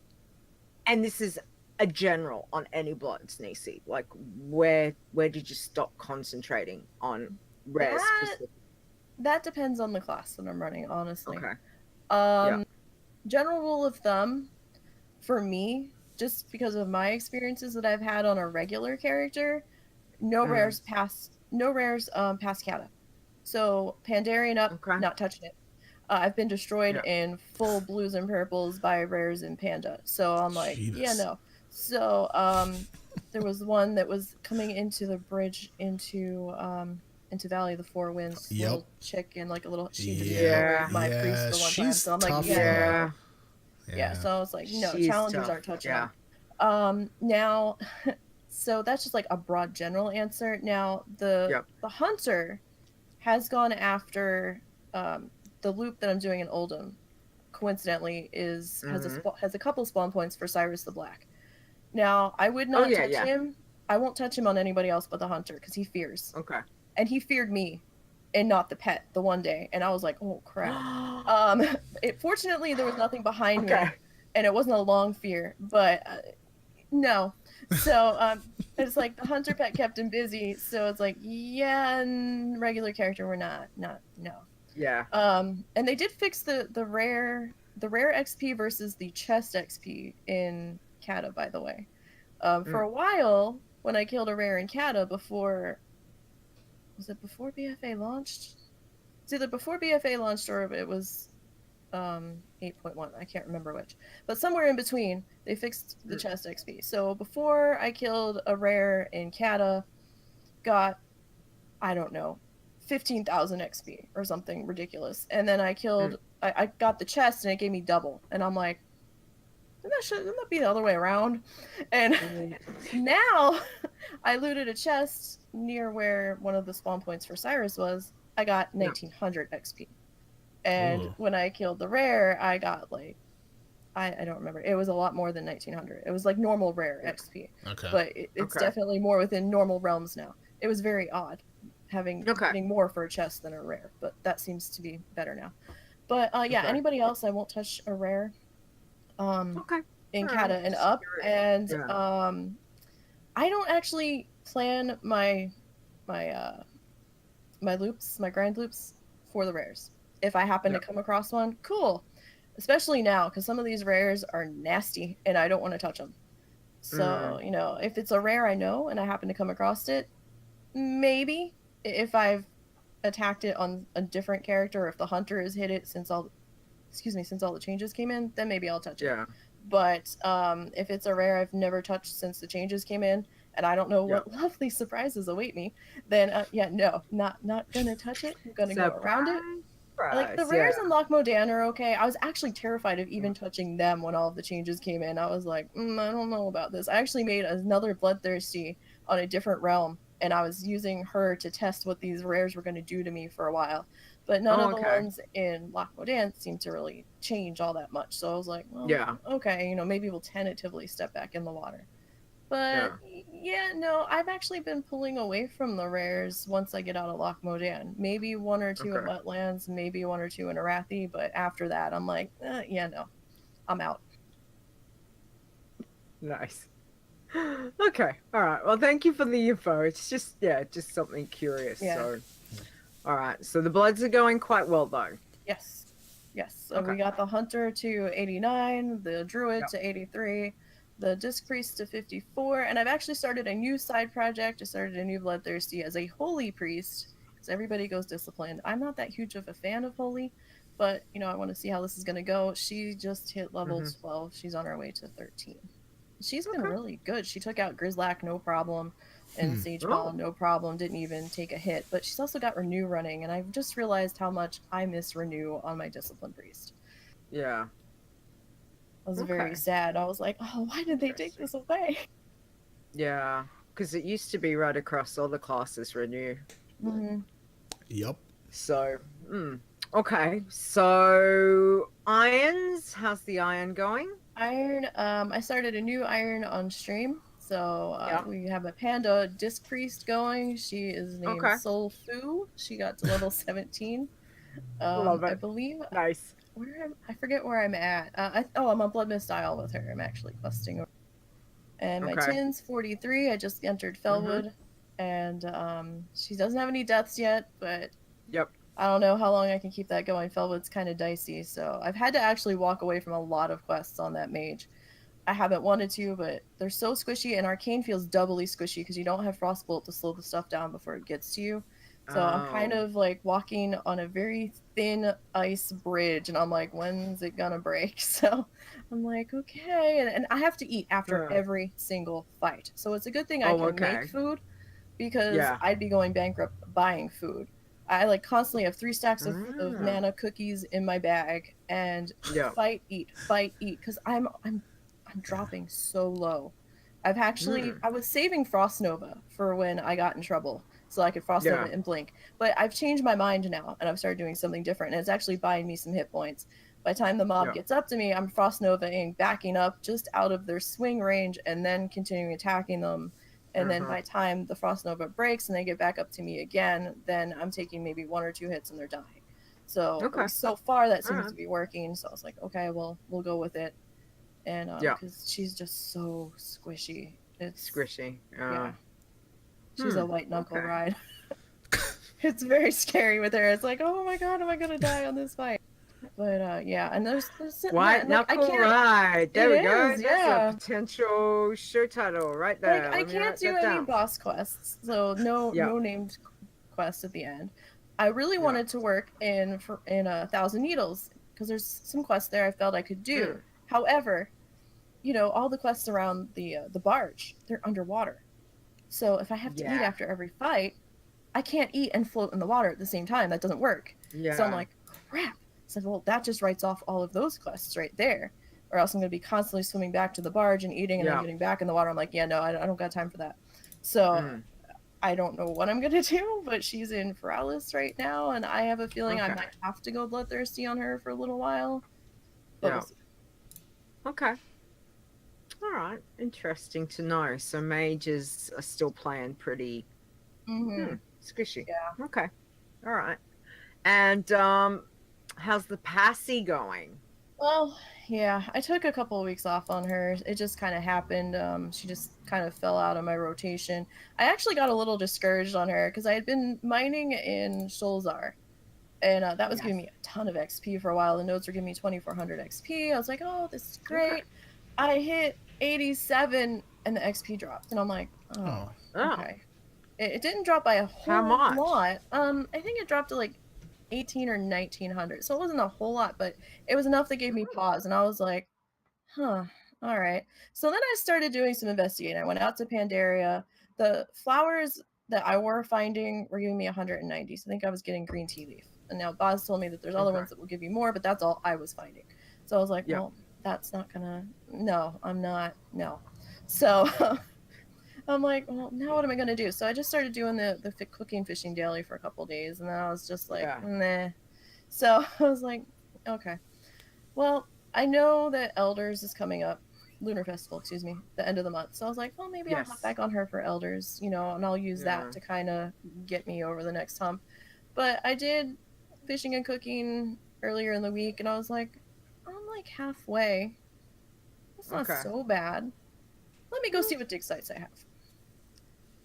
and this is a general on any bloods, Nisey, like where did you stop concentrating on rares? That depends on the class that I'm running, honestly. Okay. General rule of thumb for me, just because of my experiences that I've had on a regular character, no rares past Kata. So Pandarian up, not touching it. I've been destroyed in full blues and purples by rares in Panda. So I'm like, no. So there was one that was coming into the bridge into Valley of the Four Winds, little chick, and like a little, she destroyed my priest for one time. So I'm like, yeah. So I was like, no, she's challengers aren't touching them. Now, so that's just like a broad general answer. Now the hunter has gone after the loop that I'm doing in Oldham. Coincidentally, has a couple spawn points for Cyrus the Black. Now I would not touch him. I won't touch him on anybody else but the hunter, because he fears. Okay. And he feared me, and not the pet, the one day. And I was like, oh crap. Fortunately there was nothing behind me, and it wasn't a long fear, but no. So it's like the hunter pet kept him busy, so it's like, and regular character we're not no. Yeah. And they did fix the rare XP versus the chest XP in Kata, by the way. For a while, when I killed a rare in Kata before BFA launched? It's either before BFA launched or it was 8.1. I can't remember which. But somewhere in between, they fixed the chest XP. So before I killed a rare in Kata, got, I don't know, 15,000 XP or something ridiculous. And then I killed, I got the chest and it gave me double. And I'm like, shouldn't that be the other way around? And now I looted a chest near where one of the spawn points for Cyrus was. I got 1900 XP. And when I killed the rare, I got like, I don't remember. It was a lot more than 1900. It was like normal rare XP. Okay. But it's definitely more within normal realms now. It was very odd getting more for a chest than a rare, but that seems to be better now. But anybody else, I won't touch a rare. In Kata and up, and I don't actually plan my loops, my grind loops for the rares. If I happen to come across one, cool. Especially now, because some of these rares are nasty, and I don't want to touch them. So if it's a rare I know and I happen to come across it, maybe if I've attacked it on a different character, or if the hunter has hit it since all the changes came in, then maybe I'll touch it. But if it's a rare I've never touched since the changes came in, and I don't know what lovely surprises await me, then not gonna touch it. I'm gonna go around it. Like the rares in Loch Modan are okay. I was actually terrified of even touching them when all of the changes came in. I was like, I don't know about this. I actually made another Bloodthirsty on a different realm, and I was using her to test what these rares were going to do to me for a while. But none of the ones in Loch Modan seemed to really change all that much. So I was like, well, okay, maybe we'll tentatively step back in the water. But no, I've actually been pulling away from the rares once I get out of Loch Modan. Maybe 1 or 2 in Wetlands, maybe 1 or 2 in Arathi, but after that, I'm like, no, I'm out. Nice. Okay, all right. Well, thank you for the info. It's just something curious. Yeah. So, all right. So the bloods are going quite well, though. Yes. So we got the hunter to 89, the druid to 83. the Disc Priest to 54, and I've actually started a new side project. I started a new Bloodthirsty as a Holy Priest, because everybody goes disciplined. I'm not that huge of a fan of Holy, but, you know, I want to see how this is going to go. She just hit level 12. She's on her way to 13. She's been really good. She took out Grizzlack, no problem, and Sageball, no problem, didn't even take a hit. But she's also got Renew running, and I've just realized how much I miss Renew on my Discipline Priest. Yeah. I was very sad. I was like, oh, why did they take this away? Yeah, because it used to be right across all the classes, Renew. Yep. So, okay. So, irons, how's the iron going? Iron, I started a new iron on stream. So we have a Panda Disc Priest going. She is named Soul Fu. She got to level 17. Love it. I believe. Nice. I forget where I'm at. I'm on Blood Mist Isle with her. I'm actually questing over. And my tin's 43. I just entered Felwood. And she doesn't have any deaths yet, but I don't know how long I can keep that going. Felwood's kind of dicey, so I've had to actually walk away from a lot of quests on that mage. I haven't wanted to, but they're so squishy, and Arcane feels doubly squishy because you don't have Frostbolt to slow the stuff down before it gets to you. So I'm kind of like walking on a very thin ice bridge, and I'm like, when's it gonna break? So I'm like, okay, and I have to eat after every single fight. So it's a good thing I can make food, because I'd be going bankrupt buying food. I like constantly have 3 stacks of mana cookies in my bag, and fight, eat, because I'm dropping so low. I've actually I was saving Frost Nova for when I got in trouble, so I could Frost Nova and blink. But I've changed my mind now, and I've started doing something different, and it's actually buying me some hit points. By the time the mob gets up to me, I'm Frost Novaing, backing up just out of their swing range, and then continuing attacking them. And then by the time the Frost Nova breaks and they get back up to me again, then I'm taking maybe 1 or 2 hits and they're dying. So so far that seems to be working. So I was like, okay, well, we'll go with it. And because she's just so squishy. It's squishy. She's a white knuckle ride. It's very scary with her. It's like, oh my god, am I gonna die on this fight? But and there's White Knuckle Ride. There we go. That's a potential show title right there. Like, I can't do any boss quests, so no named quest at the end. I really wanted to work in 1,000 Needles, because there's some quests there I felt I could do. However, you know, all the quests around the barge, they're underwater. So if I have to eat after every fight, I can't eat and float in the water at the same time. That doesn't work. So I'm like, crap. I said, well, that just writes off all of those quests right there, or else I'm going to be constantly swimming back to the barge and eating and then getting back in the water. I'm like, no, I don't got time for that. So I don't know what I'm going to do, but she's in Feralis right now, and I have a feeling I might have to go Bloodthirsty on her for a little while. But we'll see. Okay. All right. Interesting to know. So mages are still playing pretty squishy. Yeah. Okay. All right. And how's the passy going? Well, yeah, I took a couple of weeks off on her. It just kind of happened. She just kind of fell out of my rotation. I actually got a little discouraged on her because I had been mining in Sholzar, and that was giving me a ton of XP for a while. The nodes were giving me 2,400 XP. I was like, oh, this is great. I hit 87 and the XP dropped, and I'm like, okay. It didn't drop by a whole lot. I think it dropped to like 18 or 1900, so it wasn't a whole lot, but it was enough that gave me pause, and I was like, all right. So then I started doing some investigating. I went out to Pandaria. The flowers that I were finding were giving me 190, so I think I was getting green tea leaf. And now Boz told me that there's other ones that will give you more, but that's all I was finding. So I was like, well, that's not gonna, no. So I'm like, well, now what am I going to do? So I just started doing the cooking fishing daily for a couple days, and then I was just like, nah. So I was like, okay. Well, I know that Elders is coming up, Lunar Festival, excuse me, the end of the month. So I was like, well, maybe I'll hop back on her for Elders, you know, and I'll use that to kind of get me over the next hump. But I did fishing and cooking earlier in the week, and I was like, I'm like halfway. It's not so bad. Let me go see what dig sites I have,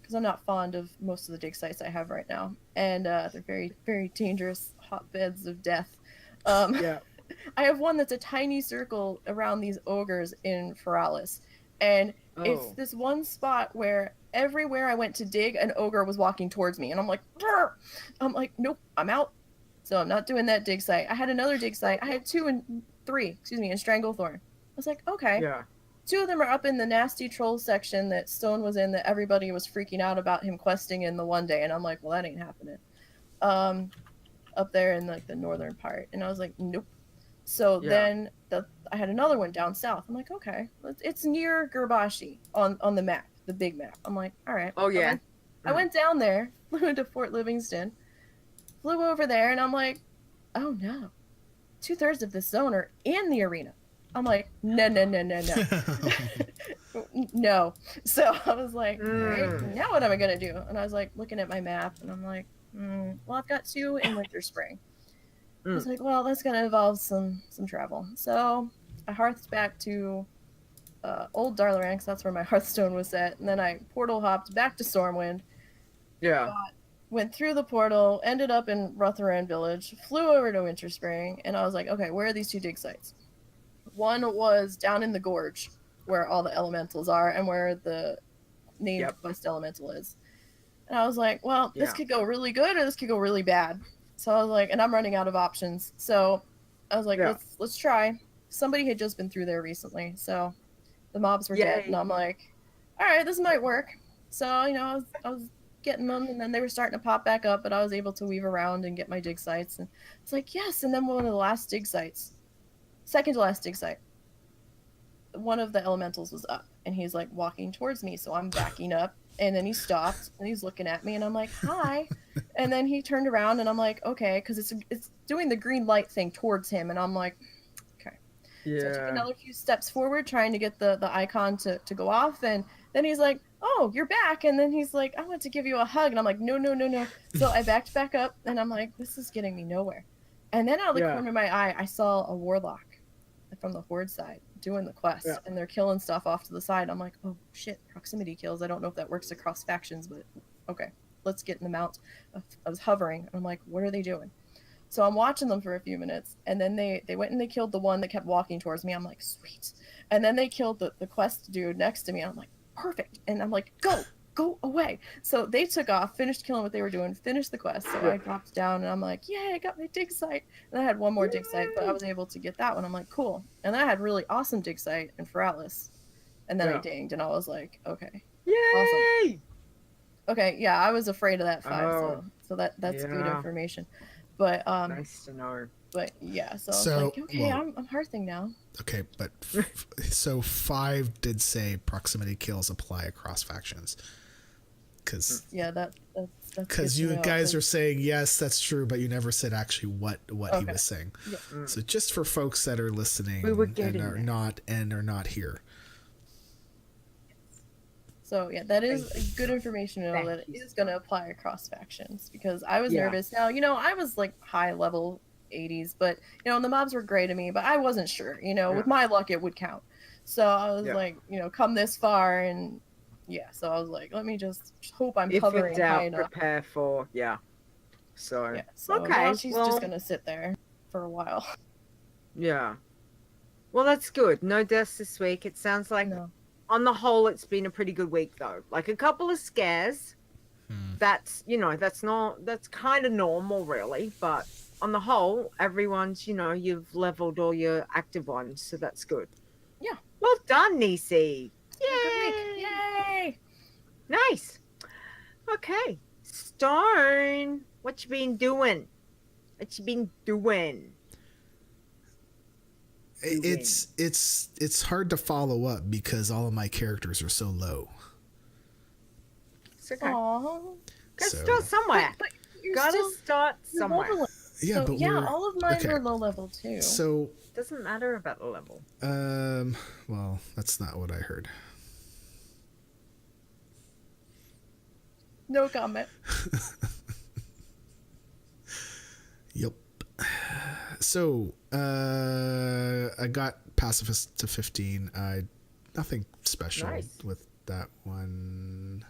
because I'm not fond of most of the dig sites I have right now, and they're very, very dangerous hotbeds of death. I have one that's a tiny circle around these ogres in Feralis, And it's Oh. this one spot where everywhere I went to dig, an ogre was walking towards me, and I'm like, "Brr!" I'm like, nope, I'm out. So I'm not doing that dig site. I had another dig site. I had 2 and 3, in Stranglethorn. I was like, okay. Yeah. 2 of them are up in the nasty troll section that Stone was in, that everybody was freaking out about him questing in the one day, and I'm like, well, that ain't happening. Up there in like the northern part, and I was like, nope. So then I had another one down south. I'm like, okay, it's near Gerbashi on the map, the big map. I'm like, all right. Oh yeah. I went down there, flew into Fort Livingston, flew over there, and I'm like, oh no, 2/3 of this zone are in the arena. I'm like, no. No. So I was like, all right, now what am I going to do? And I was like, looking at my map, and I'm like, well, I've got 2 in Winter Spring. I was like, well, that's going to involve some travel. So I hearthed back to Old Darlaran, because that's where my Hearthstone was set. And then I portal hopped back to Stormwind. Yeah. Went through the portal, ended up in Rotharan Village, flew over to Winter Spring, and I was like, okay, where are these 2 dig sites? One was down in the gorge, where all the elementals are, and where the named quest elemental is. And I was like, well, this could go really good, or this could go really bad. So I was like, and I'm running out of options. So I was like, let's try. Somebody had just been through there recently, so the mobs were dead, and I'm like, all right, this might work. So, I was getting them, and then they were starting to pop back up, but I was able to weave around and get my dig sites, and it's like, yes. And then one of the last dig sites, second to last dig site, one of the elementals was up, and he's like walking towards me, so I'm backing up, and then he stopped, and he's looking at me, and I'm like, hi. And then he turned around, and I'm like, okay, because it's doing the green light thing towards him, and I'm like, okay. Yeah. So I took another few steps forward, trying to get the icon to go off, and then he's like, oh, you're back. And then he's like, I want to give you a hug, and I'm like, no. So I backed back up, and I'm like, this is getting me nowhere. And then out of the corner of my eye, I saw a warlock from the horde side doing the quest, and they're killing stuff off to the side. I'm like, oh shit, proximity kills. I don't know if that works across factions, but okay, let's get in the mount. I was hovering, and I'm like, what are they doing? So I'm watching them for a few minutes, and then they went and they killed the one that kept walking towards me. I'm like, sweet. And then they killed the quest dude next to me, and I'm like, perfect. And I'm like, go away. So they took off, finished killing what they were doing, finished the quest. So I dropped down, and I'm like, yay, I got my dig site. And I had one more dig site, but I was able to get that one. I'm like, cool. And then I had really awesome dig site in Feralis. And then I dinged, and I was like, okay. Yay! Awesome. Okay, yeah, I was afraid of that 5, so that's good information. But nice to know. But yeah, so I was like, okay, I'm hearthing now. Okay, but so 5 did say proximity kills apply across factions. Because that's you guys are saying yes, that's true, but you never said actually what he was saying. Yeah. So just for folks that are listening and are not here. So yeah, that is good information to know that it is going to apply across factions, because I was nervous. Now, I was like high level 80s, but and the mobs were great to me, but I wasn't sure, with my luck it would count. So I was like, come this far, and so I was like, let me just hope I'm hovering high enough. Prepare for So okay, now she's just gonna sit there for a while. Yeah. Well, that's good. No deaths this week. It sounds like on the whole it's been a pretty good week though. Like a couple of scares. That's that's kind of normal really, but on the whole, everyone's, you've leveled all your active ones, so that's good. Yeah. Well done, Nisey. Yay! Good week. Yay! Nice. Okay. Stone, what you been doing? It's hard to follow up because all of my characters are so low. It's okay. Gotta start somewhere. But gotta start somewhere. Yeah, so, all of mine were low level too. So doesn't matter about the level. Well, that's not what I heard. No comment. Yep. So, I got pacifist to 15. Nothing special with that one.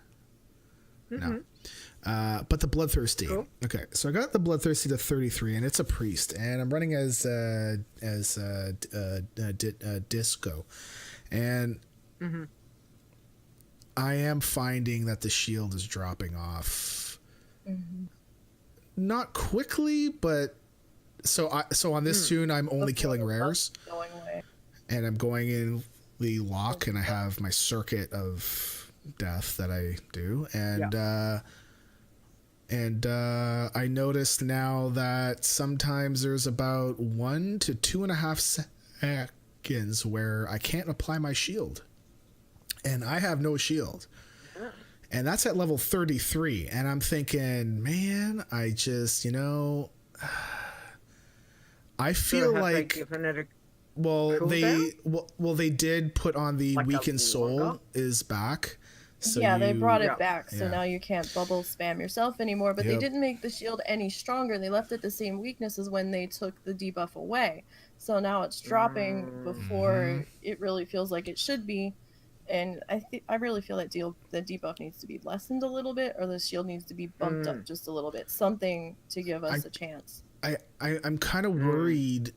No. But the bloodthirsty. Cool. Okay, so I got the bloodthirsty to 33, and it's a priest, and I'm running as disco, and I am finding that the shield is dropping off. Not quickly, but so on this tune I'm only killing rares. Going away. And I'm going in the lock, and I have my circuit of death that I do, and I noticed now that sometimes there's about 1 to 2.5 seconds where I can't apply my shield, and I have no shield, and that's at level 33, and I'm thinking, man, I just, I feel like. Well, they did put on the like weakened soul is back. So yeah, they brought it back, so now you can't bubble spam yourself anymore. But Yep. they didn't make the shield any stronger. They left it the same weakness as when they took the debuff away. So now it's dropping before it really feels like it should be. And I really feel that the debuff needs to be lessened a little bit, or the shield needs to be bumped up just a little bit. Something to give us a chance. I'm kind of worried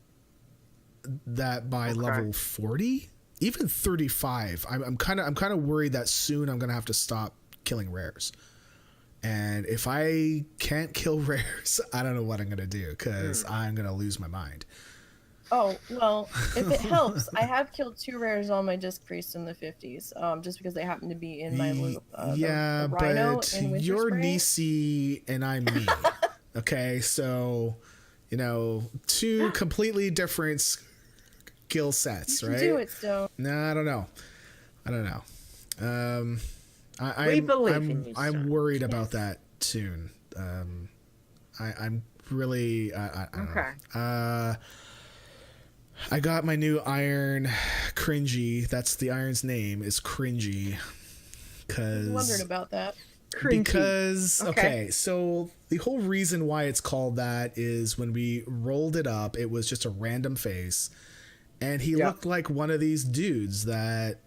that by level 40, even 35, I'm kind of worried that soon I'm gonna have to stop killing rares, and if I can't kill rares, I don't know what I'm gonna do, because I'm gonna lose my mind. Oh, well, if it helps, I have killed 2 rares on my Disc Priest in the 50s, just because they happen to be in my loop. Yeah, the Rhino but in Winter you're Spring. Nisey and I'm me. Okay, so 2 completely different skill sets, right? Do it still. No, I don't know. We believe in you, I'm sir. worried about that tune. I'm really. I don't know. I got my new iron, Cringy. That's the iron's name, is Cringy. I was wondering about that. Cringy. Because okay, so the whole reason why it's called that is when we rolled it up, it was just a random face, and he looked like one of these dudes that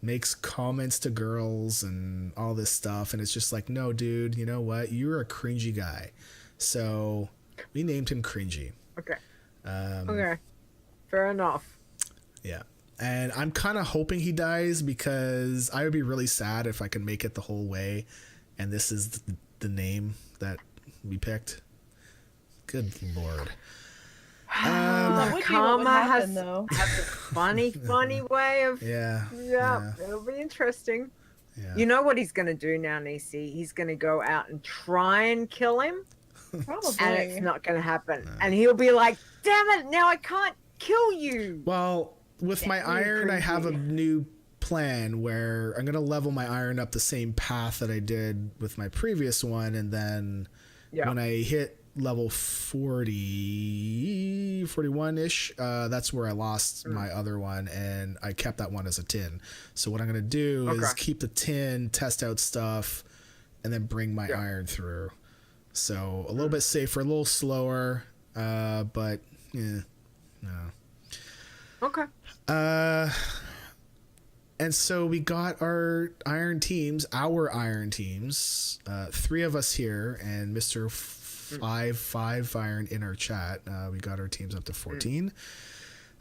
makes comments to girls and all this stuff, and it's just like, no, dude, you know what? You're a cringy guy, so we named him Cringy. Okay. Okay. Fair enough. Yeah. And I'm kind of hoping he dies, because I would be really sad if I can make it the whole way and this is the name that we picked. Good Lord. That would be what would Karma happen, has though. a funny way of... Yeah. It'll be interesting. Yeah. You know what he's going to do now, Nisey? He's going to go out and try and kill him, Probably. and it's not going to happen. And he'll be like, damn it, now I can't kill you. Well, with my iron, I have a new plan where I'm going to level my iron up the same path that I did with my previous one, and then when I hit level 40, 41-ish, that's where I lost my other one, and I kept that one as a tin. So what I'm going to do is keep the tin, test out stuff, and then bring my iron through. So a little bit safer, a little slower, but no. Okay. And so we got our iron teams, 3 of us here, and Mr. 5 iron in our chat. We got our teams up to 14.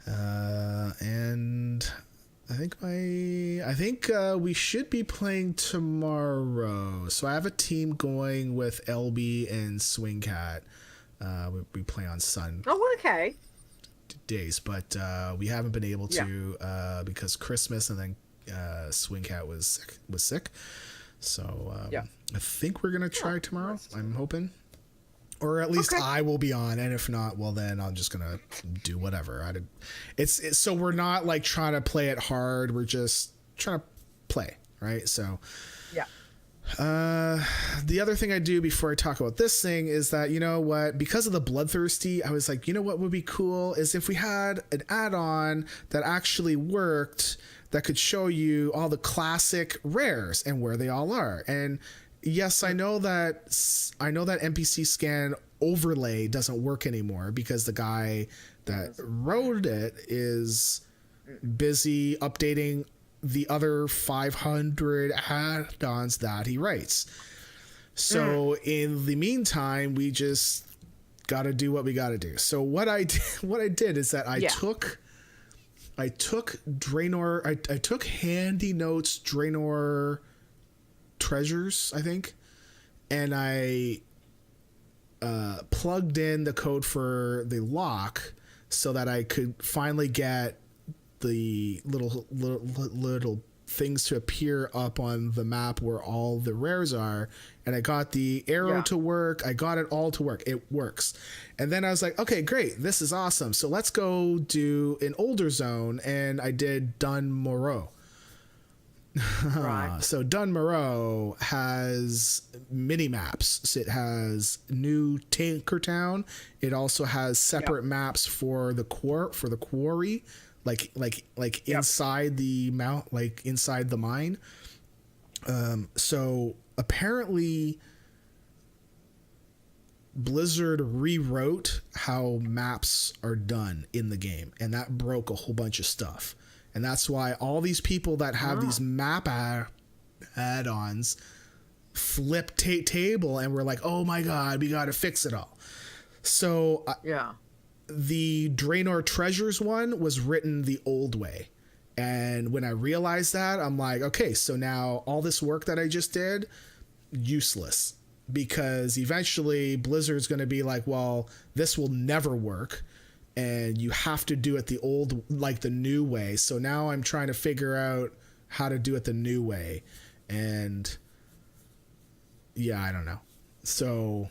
And I think we should be playing tomorrow. So I have a team going with LB and Swingcat. We play on Sun. Oh, okay. Days, but we haven't been able to because Christmas, and then Swingcat was sick. So I think we're gonna try tomorrow. I'm hoping, or at least I will be on, and if not, well, then I'm just gonna do whatever. It's so we're not like trying to play it hard. We're just trying to play, right? So the other thing I do before I talk about this thing is that, you know what, because of the Bloodthirsty, I was like, you know what would be cool is if we had an add-on that actually worked, that could show you all the classic rares and where they all are. And yes, I know that NPC scan overlay doesn't work anymore because the guy that wrote it is busy updating the other 500 add-ons that he writes. So in the meantime, we just got to do what we got to do. So what I did is that I took Draenor, I took Handy Notes Draenor treasures, I think, and I plugged in the code for the lock so that I could finally get the little things to appear up on the map where all the rares are, and I got the arrow to work. I got it all to work. It works. And then I was like, okay, great, this is awesome, so let's go do an older zone. And I did Dun Moreau. Right. So Dun Moreau has mini maps. So it has New Tinkertown. It also has separate maps for the quarry, like inside the mount, like inside the mine. So apparently Blizzard rewrote how maps are done in the game, and that broke a whole bunch of stuff. And that's why all these people that have these map add-ons flip table and we're like, oh my god, we gotta fix it all. So the Draenor Treasures one was written the old way. And when I realized that, I'm like, okay, so now all this work that I just did, useless. Because eventually Blizzard's going to be like, well, this will never work. And you have to do it the old, like the new way. So now I'm trying to figure out how to do it the new way. And yeah, I don't know. So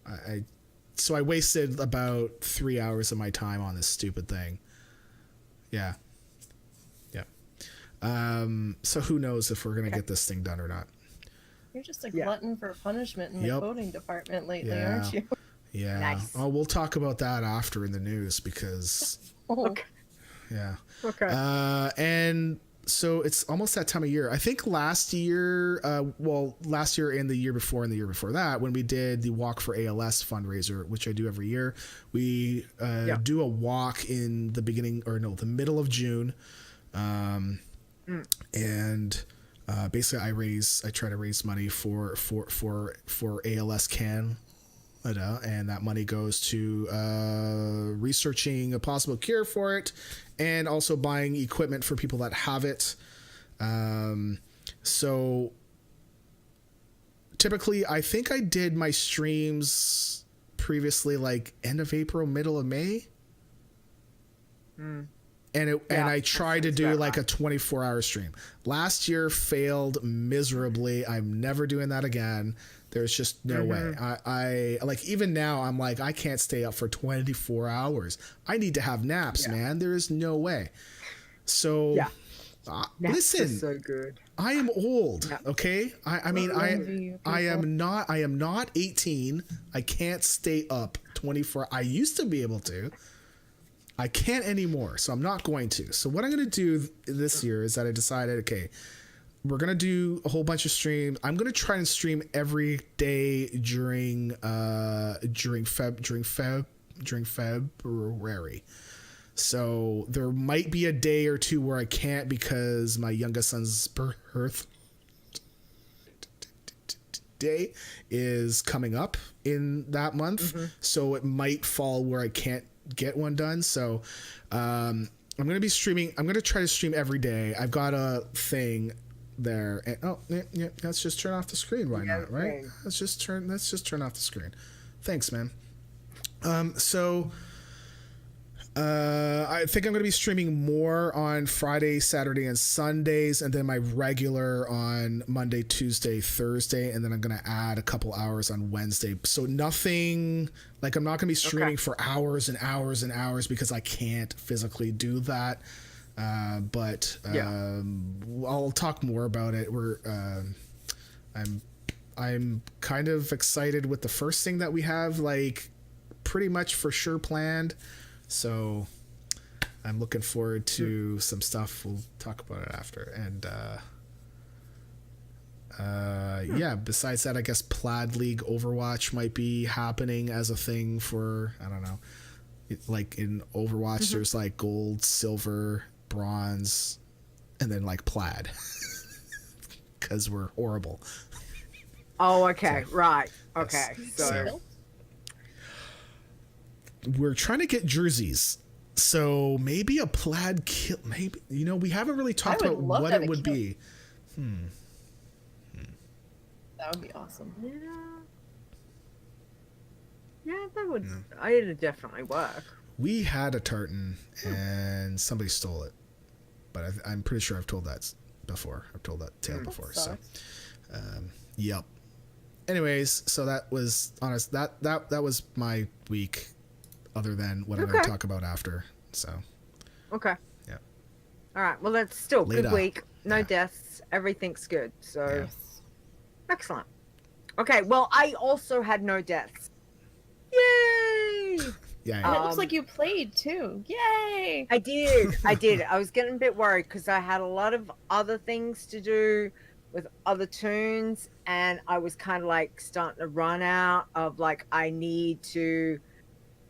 I wasted about 3 hours of my time on this stupid thing. Yeah. So who knows if we're going to get this thing done or not. You're just a glutton for punishment in the coding department lately, aren't you? Yeah. Nice. Oh, we'll talk about that after in the news because. Okay. Yeah. Okay. And so it's almost that time of year. I think last year and the year before that, when we did the Walk for ALS fundraiser, which I do every year, we do a walk in the middle of June. And basically I try to raise money for ALS Canada, and that money goes to researching a possible cure for it and also buying equipment for people that have it. So typically I think I did my streams previously like end of April, middle of May. And I tried to do like a 24-hour stream. Last year failed miserably. I'm never doing that again. There's just no way. I like, even now I'm like, I can't stay up for 24 hours. I need to have naps, man. There is no way. So listen, so good. I am old. Okay. I mean, I am not 18. I can't stay up 24. I used to be able to. I can't anymore, so I'm not going to. So what I'm going to do this year is that I decided, okay, we're going to do a whole bunch of streams. I'm going to try and stream every day during February. So there might be a day or two where I can't because my youngest son's birth day is coming up in that month. So it might fall where I can't get one done. So I'm going to be streaming. I'm going to try to stream every day. I've got a thing there. And, let's just turn off the screen. Why not? Right? Let's just turn off the screen. Thanks, man. I think I'm going to be streaming more on Friday, Saturday, and Sundays, and then my regular on Monday, Tuesday, Thursday, and then I'm going to add a couple hours on Wednesday. So nothing, like I'm not going to be streaming for hours and hours and hours because I can't physically do that. But I'll talk more about it. I'm kind of excited with the first thing that we have, like pretty much for sure planned. So I'm looking forward to some stuff. We'll talk about it after. And besides that, I guess Plaid League Overwatch might be happening as a thing for, I don't know. Like in Overwatch, there's like gold, silver, bronze, and then like plaid. Because we're horrible. Oh, okay. So, right. Okay. So we're trying to get jerseys, so maybe a plaid kill. Maybe we haven't really talked about what it would be. That would be awesome. Yeah. Yeah, that would. Yeah. It'd definitely work. We had a tartan and somebody stole it, but I'm pretty sure I've told that before. I've told that tale before. So, yep. Anyways, so that was honest. That was my week. Other than what I'm going to talk about after. So. Okay. Yeah. All right. Well, that's still Leeta. good week. No Yeah. deaths. Everything's good. So. Yeah. Excellent. Okay. Well, I also had no deaths. Yay! Yeah. And it looks like you played too. Yay! I did. I was getting a bit worried because I had a lot of other things to do with other tunes, and I was kind of like starting to run out of like, I need to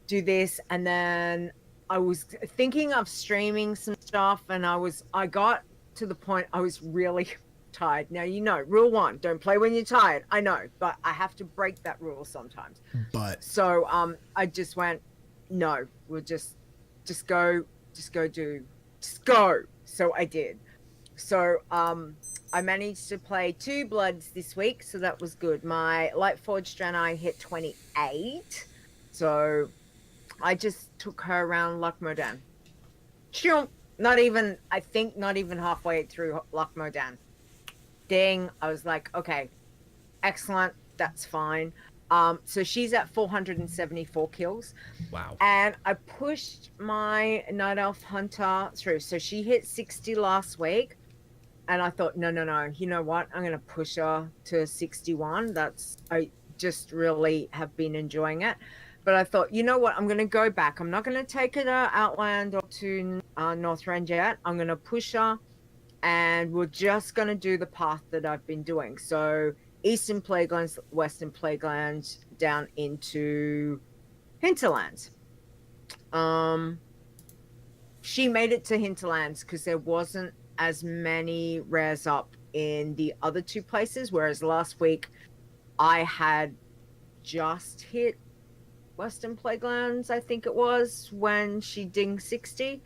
do this. And then I was thinking of streaming some stuff, and I got to the point I was really tired. Now, rule 1, don't play when you're tired. I know, but I have to break that rule sometimes. But so I just went, no, we'll just go. So I did. So I managed to play 2 bloods this week, so that was good. My Lightforged Draenei hit 28, so I just took her around Luck Modan. Not even halfway through Luck Modan. Ding. I was like, okay, excellent, that's fine. So she's at 474 kills. wow. And I pushed my Night Elf Hunter through. So she hit 60 last week. And I thought, no. You know what? I'm going to push her to 61. I just really have been enjoying it. But I thought, you know what? I'm going to go back. I'm not going to take her to Outland or to Northrend yet. I'm going to push her. And we're just going to do the path that I've been doing. So Eastern Plaguelands, Western Plaguelands, down into Hinterlands. She made it to Hinterlands because there wasn't as many rares up in the other 2 places, whereas last week I had just hit Western Plaguelands, I think it was, when she dinged 60.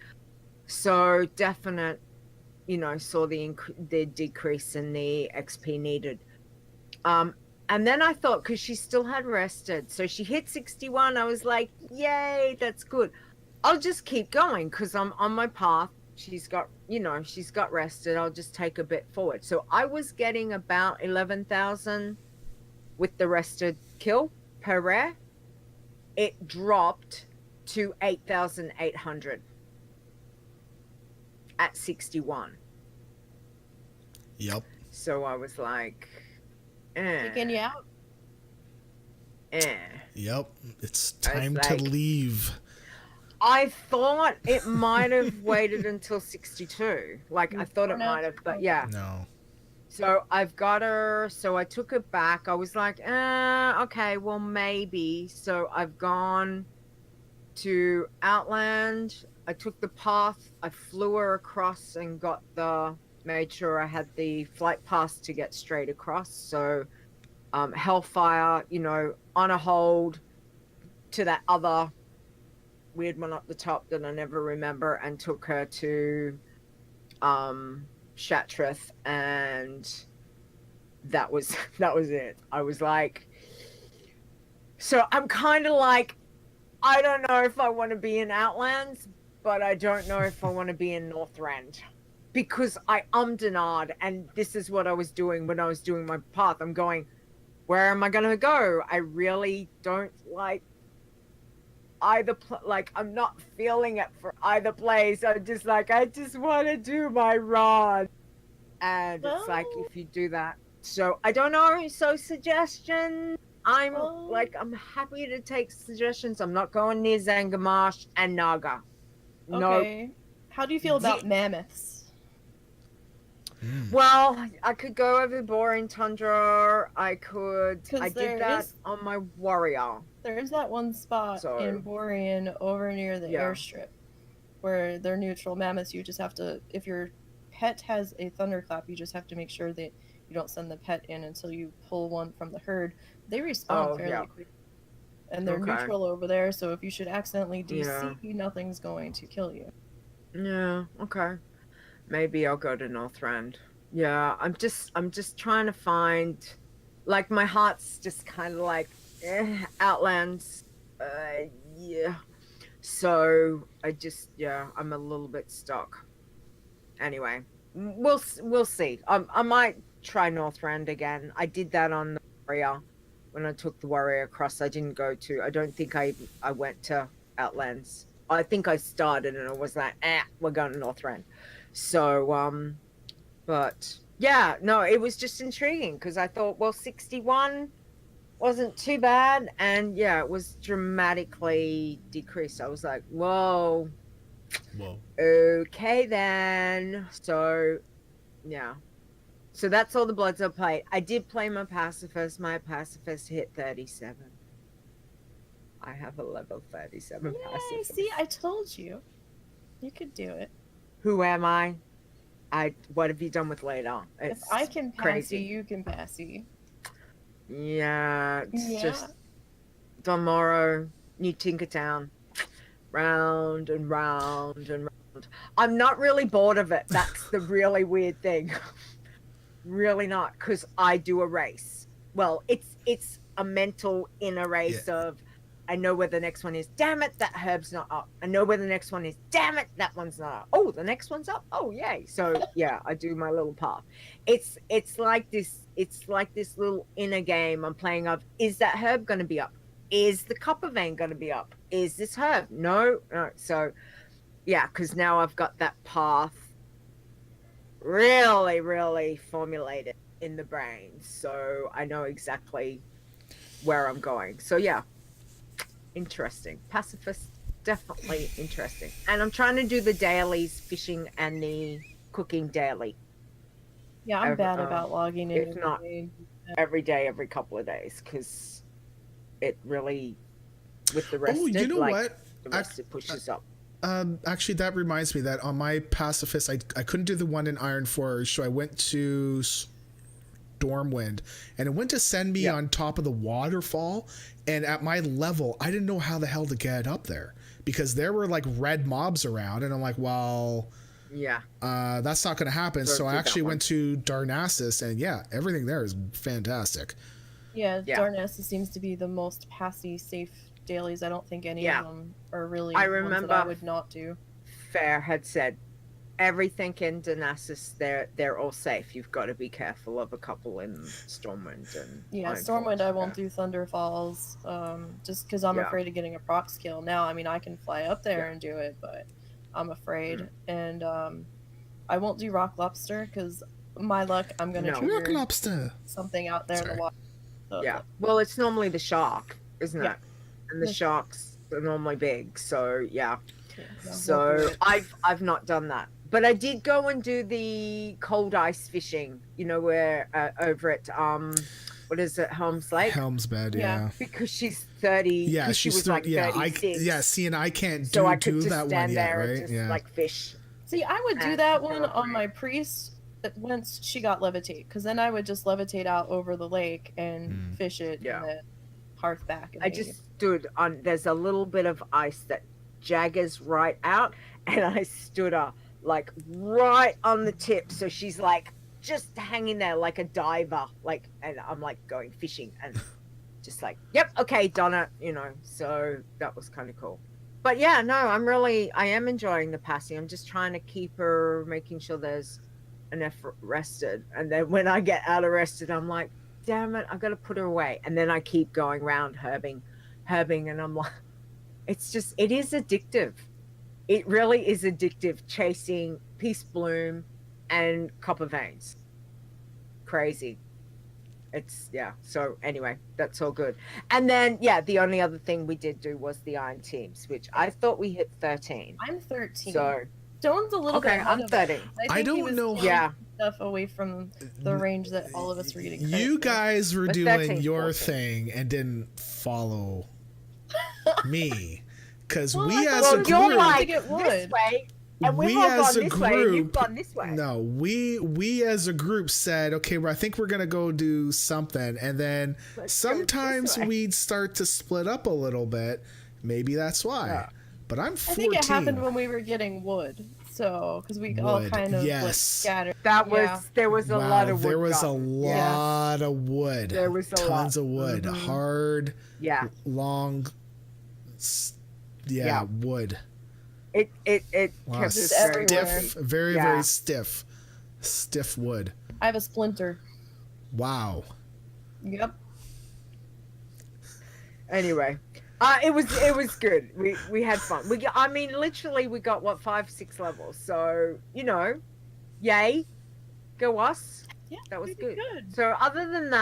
So definite, saw the decrease in the XP needed. And then I thought, because she still had rested, so she hit 61, I was like, yay, that's good. I'll just keep going because I'm on my path. She's got rested. I'll just take a bit forward. So I was getting about 11,000 with the rested kill per rare. It dropped to 8,800 at 61. Yep. So I was like, Taking you out. Yep. It's time to leave. I thought it might have waited until 62. Like, I thought it might have, but yeah. No. So I've got her. So I took it back. I was like, okay, well, maybe. So I've gone to Outland. I took the path. I flew her across and made sure I had the flight pass to get straight across. So Hellfire, on a hold to that other weird one up the top that I never remember, and took her to Shatrith, and that was it. I was like, so I'm kind of like, I don't know if I want to be in Outlands, but I don't know if I want to be in Northrend, because I and ahed, and this is what I was doing when I was doing my path. I'm going, where am I going to go? I really don't like either I'm not feeling it for either place. I'm just like, I just want to do my run, and it's like, if you do that, so I don't know. So suggestion, I'm happy to take suggestions. I'm not going near Zangarmarsh and Naga. Okay. No. How do you feel about mammoths? Well, I could go over Borean Tundra. I did that on my warrior. There is that one spot in Borean over near the airstrip where they're neutral mammoths. You just have to, if your pet has a thunderclap, you just have to make sure that you don't send the pet in until you pull one from the herd. They respawn fairly quick. And they're neutral over there, so if you should accidentally DC, nothing's going to kill you. Yeah, okay. Maybe I'll go to Northrend. Yeah, I'm just trying to find like my heart's just kind of like Outlands. Yeah. So I'm a little bit stuck. Anyway, we'll see. I might try Northrend again. I did that on the Warrior when I took the Warrior across. I don't think I went to Outlands. I think I started and I was like, we're going to Northrend. So, but yeah, no, it was just intriguing because I thought, well, 61 wasn't too bad, and yeah, it was dramatically decreased. I was like, whoa, okay then. So yeah, so that's all the bloods I played. I did play my pacifist. My pacifist hit 37. I have a level 37 pacifist. See, I told you could do it. Who am I? What have you done with Leeta? If I can pass you, you can pass you. Yeah, it's just tomorrow, New Tinkertown, round and round and round. I'm not really bored of it. That's the really weird thing. Really not, because I do a race. Well, it's a mental inner race of, I know where the next one is. Damn it, that herb's not up. I know where the next one is. Damn it, that one's not up. Oh, the next one's up. Oh, yay. So yeah, I do my little path. It's like this. It's like this little inner game I'm playing of, is that herb going to be up? Is the copper vein going to be up? Is this herb? No. So yeah, because now I've got that path really, really formulated in the brain. So I know exactly where I'm going. So yeah, interesting. Pacifist, definitely interesting. And I'm trying to do the dailies, fishing and the cooking daily. Yeah, I'm bad about logging in. If not every day, every couple of days, because it really, with the rest, what? The rest it pushes up. Actually, that reminds me that on my pacifist, I couldn't do the one in Iron Forge, so I went to Stormwind, and it went to send me on top of the waterfall, and at my level, I didn't know how the hell to get up there, because there were like red mobs around, and I'm like, well... Yeah. That's not going to happen. So I actually went to Darnassus, and yeah, everything there is fantastic. Yeah, Darnassus seems to be the most passy safe dailies. I don't think any of them are really ones that I would not do. Fair had said everything in Darnassus, they're all safe. You've got to be careful of a couple in Stormwind and Stormwind. I won't do Thunderfalls, just because I'm afraid of getting a proc kill. Now, I mean, I can fly up there and do it, but I'm afraid, and I won't do Rock Lobster because my luck, I'm gonna trigger something out there in the water. So well, it's normally the shark, isn't it? And the sharks are normally big, so so I've not done that, but I did go and do the cold ice fishing. You know where over at what is it, Helm's Lake? Helm's Bed, yeah. Because she's 30. Yeah, she was like 36. See, and I can't so I could do just that stand one there yet, right? and just like fish. See, I would do that one on my priest once she got levitate, because then I would just levitate out over the lake and fish it and then hearth back. I just stood on, there's a little bit of ice that jaggers right out, and I stood up like right on the tip. So she's like just hanging there like a diver, like, and I'm like going fishing and just like, yep, okay, done it, so that was kind of cool. But yeah, no, I am enjoying the passing. I'm just trying to keep her, making sure there's enough rested, and then when I get out of rested, I'm like, damn it, I gotta put her away. And then I keep going around herbing, and I'm like, it is addictive. It really is addictive, chasing Peace Bloom and Copper Veins. Crazy. So anyway, that's all good. And then the only other thing we did do was the Iron Teams, which I thought we hit 13. I'm 13. So Stone's a little bit ahead I'm 13. I don't know stuff away from the range that all of us were getting. You guys were doing your thing and didn't follow me, because we as a group this way. And we as a group, you've gone this way. No, we as a group said, okay, well, I think we're gonna go do something, and then sometimes we'd start to split up a little bit. Maybe that's why. But I'm 14. I think it happened when we were getting wood. So, because we all kind of like scattered. There was a lot of wood. There was a lot of wood. There was tons of wood. Mm-hmm. Hard, long, wood. It kept us stiff, very stiff wood. I have a splinter. Wow. Yep. Anyway, it was good. We had fun. Literally we got 5-6 levels. So yay, go us. Yeah, that was good. So other than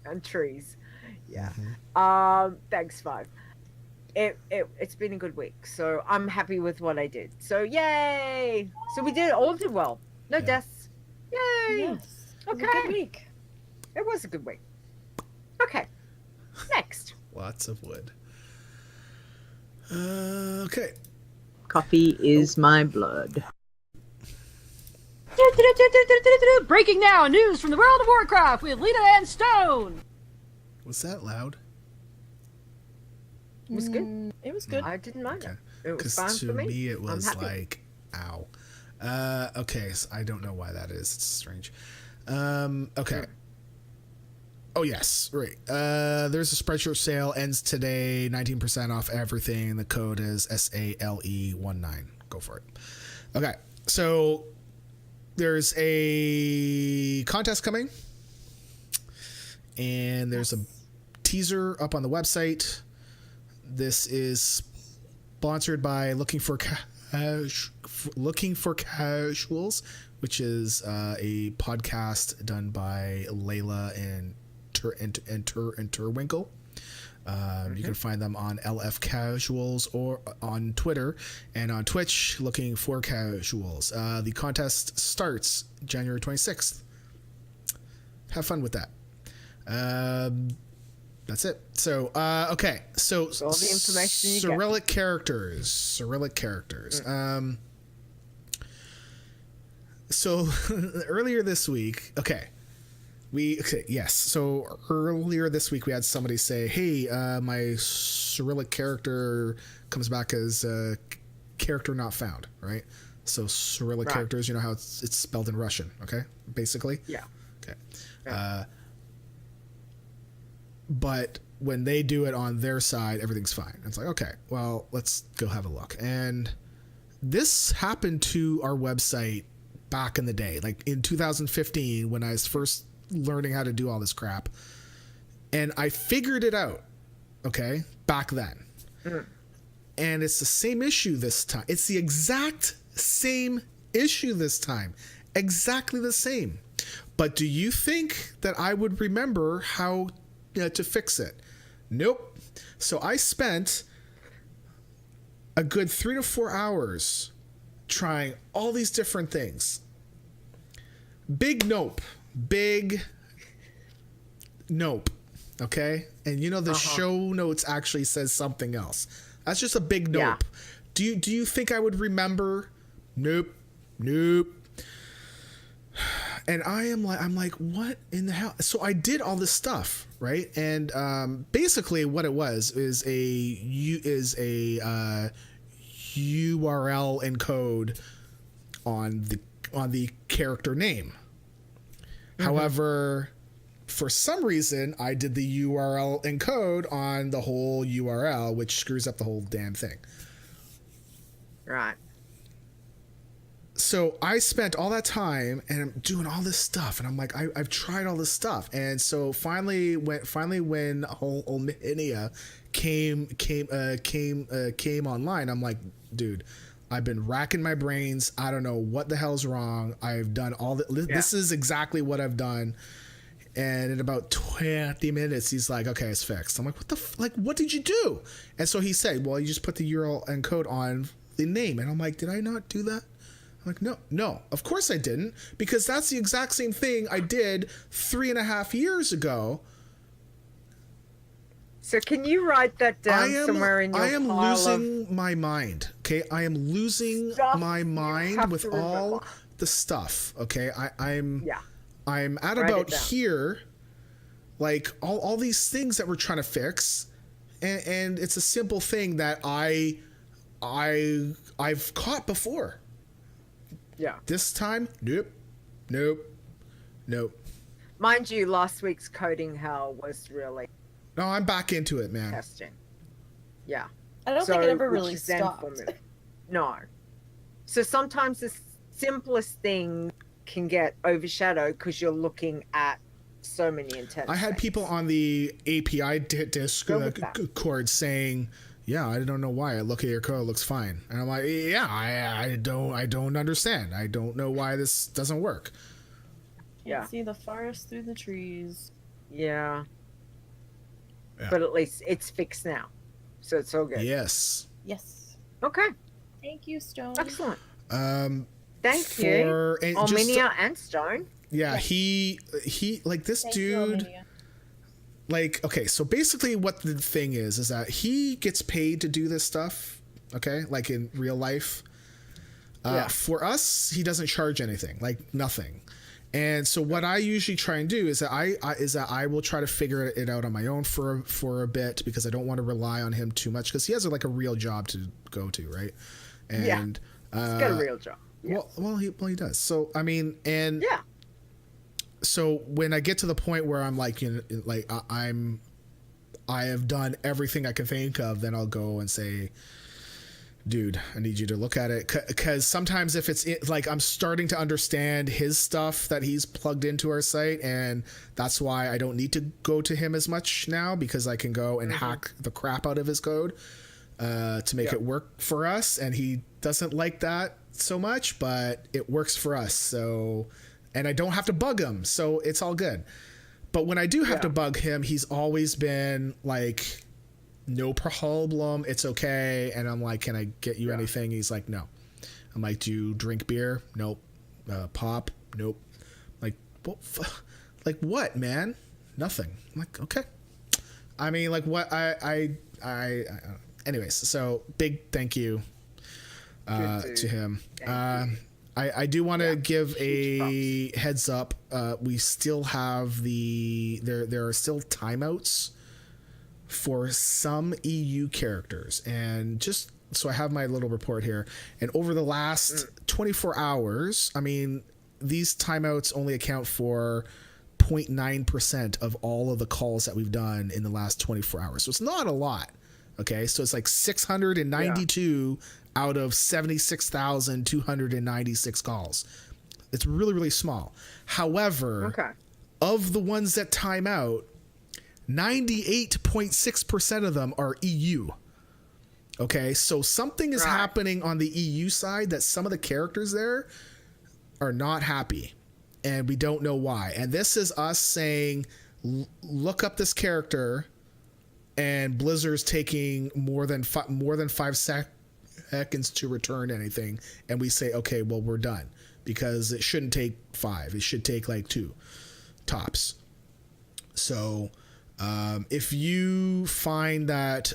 and trees, thanks 5. It's been a good week, so I'm happy with what I did. So yay! So we did well. No deaths. Yay! Yes. Okay. It was a good week. It was a good week. Okay. Next. Lots of wood. Okay. Coffee is my blood. Breaking now, news from the world of Warcraft with Leeta and Stone. Was that loud? It was good. It was good. I didn't mind it. It was Because fine for me. to me it was like, ow. Okay, so I don't know why that is. It's strange. Okay. Oh, yes. Right. There's a Spreadshirt sale. Ends today. 19% off everything. The code is SALE19. Go for it. Okay. So there's a contest coming. And there's a teaser up on the website. This is sponsored by Looking for Casuals, which is a podcast done by Layla and Turwinkle. You can find them on LF Casuals or on Twitter and on Twitch, Looking for Casuals. The contest starts January 26th. Have fun with that. That's it. So, okay. So, all the information you Cyrillic Characters. So, earlier this week, so earlier this week we had somebody say, hey, my Cyrillic character comes back as a character not found, right? So Cyrillic characters, you know how it's spelled in Russian, okay? Basically? Yeah. Okay. Yeah. But when they do it on their side, everything's fine. It's like, okay, well, let's go have a look. And this happened to our website back in the day, like in 2015 when I was first learning how to do all this crap. And I figured it out, okay, back then. And it's the same issue this time. It's the exact same issue this time. Exactly the same. But do you think that I would remember how to fix it? Nope. So I spent a good 3 to 4 hours trying all these different things. Big nope. Okay? And the show notes actually says something else. That's just a big nope. Yeah. Do you think I would remember? Nope. And I'm like, what in the hell? So I did all this stuff, right? And basically, what it was is a URL encode on the character name. However, for some reason, I did the URL encode on the whole URL, which screws up the whole damn thing. Right. So I spent all that time and I'm doing all this stuff, and I'm like, I've tried all this stuff, and so finally when Olminia came online, I'm like, dude, I've been racking my brains. I don't know what the hell's wrong. I've done all this is exactly what I've done. And in about 20 minutes, he's like, okay, it's fixed. I'm like, what did you do? And so he said, well, you just put the URL encode on the name. And I'm like, did I not do that? I'm like, no, of course I didn't, because that's the exact same thing I did 3.5 years ago. So can you write that down somewhere in your I am pile losing my mind. Okay, I am losing my mind with all the stuff. Okay, I'm at about here, like all these things that we're trying to fix, and it's a simple thing that I I've caught before. Yeah. This time, nope. Mind you, last week's coding hell was really No, I'm back into it, man. testing. Yeah. I don't think it ever which really is then stopped. for me. No. So sometimes the simplest thing can get overshadowed because you're looking at so many intense. I had things. people on the API Discord saying, "Yeah, I don't know why. I look at your code, it looks fine," and I'm like, "Yeah, I don't understand. I don't know why this doesn't work." Yeah. See the forest through the trees. Yeah. Yeah. But at least it's fixed now. So it's all good. Yes. Yes. Okay. Thank you, Stone. Excellent. Thank you. Armenia and Stone. Yeah, Yeah. he like this Thank you, dude. Armenia. Like, okay, so basically what the thing is that he gets paid to do this stuff, okay, like in real life. Yeah. For us, he doesn't charge anything, like nothing. And so what I usually try and do is that I will try to figure it out on my own for a bit, because I don't want to rely on him too much, because he has like a real job to go to, right? And He's got a real job. Yeah. Well, he does. So I mean, and Yeah. so when I get to the point where I'm like, you know, like I have done everything I can think of, then I'll go and say, dude, I need you to look at it. Because sometimes if it's like, I'm starting to understand his stuff that he's plugged into our site, and that's why I don't need to go to him as much now, because I can go and hack the crap out of his code to make it work for us. And he doesn't like that so much, but it works for us. So, and I don't have to bug him, so it's all good. But when I do have to bug him, he's always been like, no problem, it's okay. And I'm like, can I get you anything? He's like, no. I'm like, do you drink beer? Nope. Pop? Nope. Like, like what, man? Nothing. I'm like, okay. I mean, like, what? Anyways, so big thank you to him. I do want to give a heads up. We still have there are still timeouts for some EU characters, and just so I have my little report here, and over the last 24 hours, I mean, these timeouts only account for 0.9% of all of the calls that we've done in the last 24 hours. So it's not a lot. Okay. So it's like 692 out of 76,296 calls. It's really, really small. However, of the ones that time out, 98.6% of them are EU. Okay, so something is happening on the EU side that some of the characters there are not happy, and we don't know why. And this is us saying, look up this character, and Blizzard's taking more than 5 seconds to return anything, and we say, okay, well, we're done, because it shouldn't take 5. It should take like 2 tops. So if you find that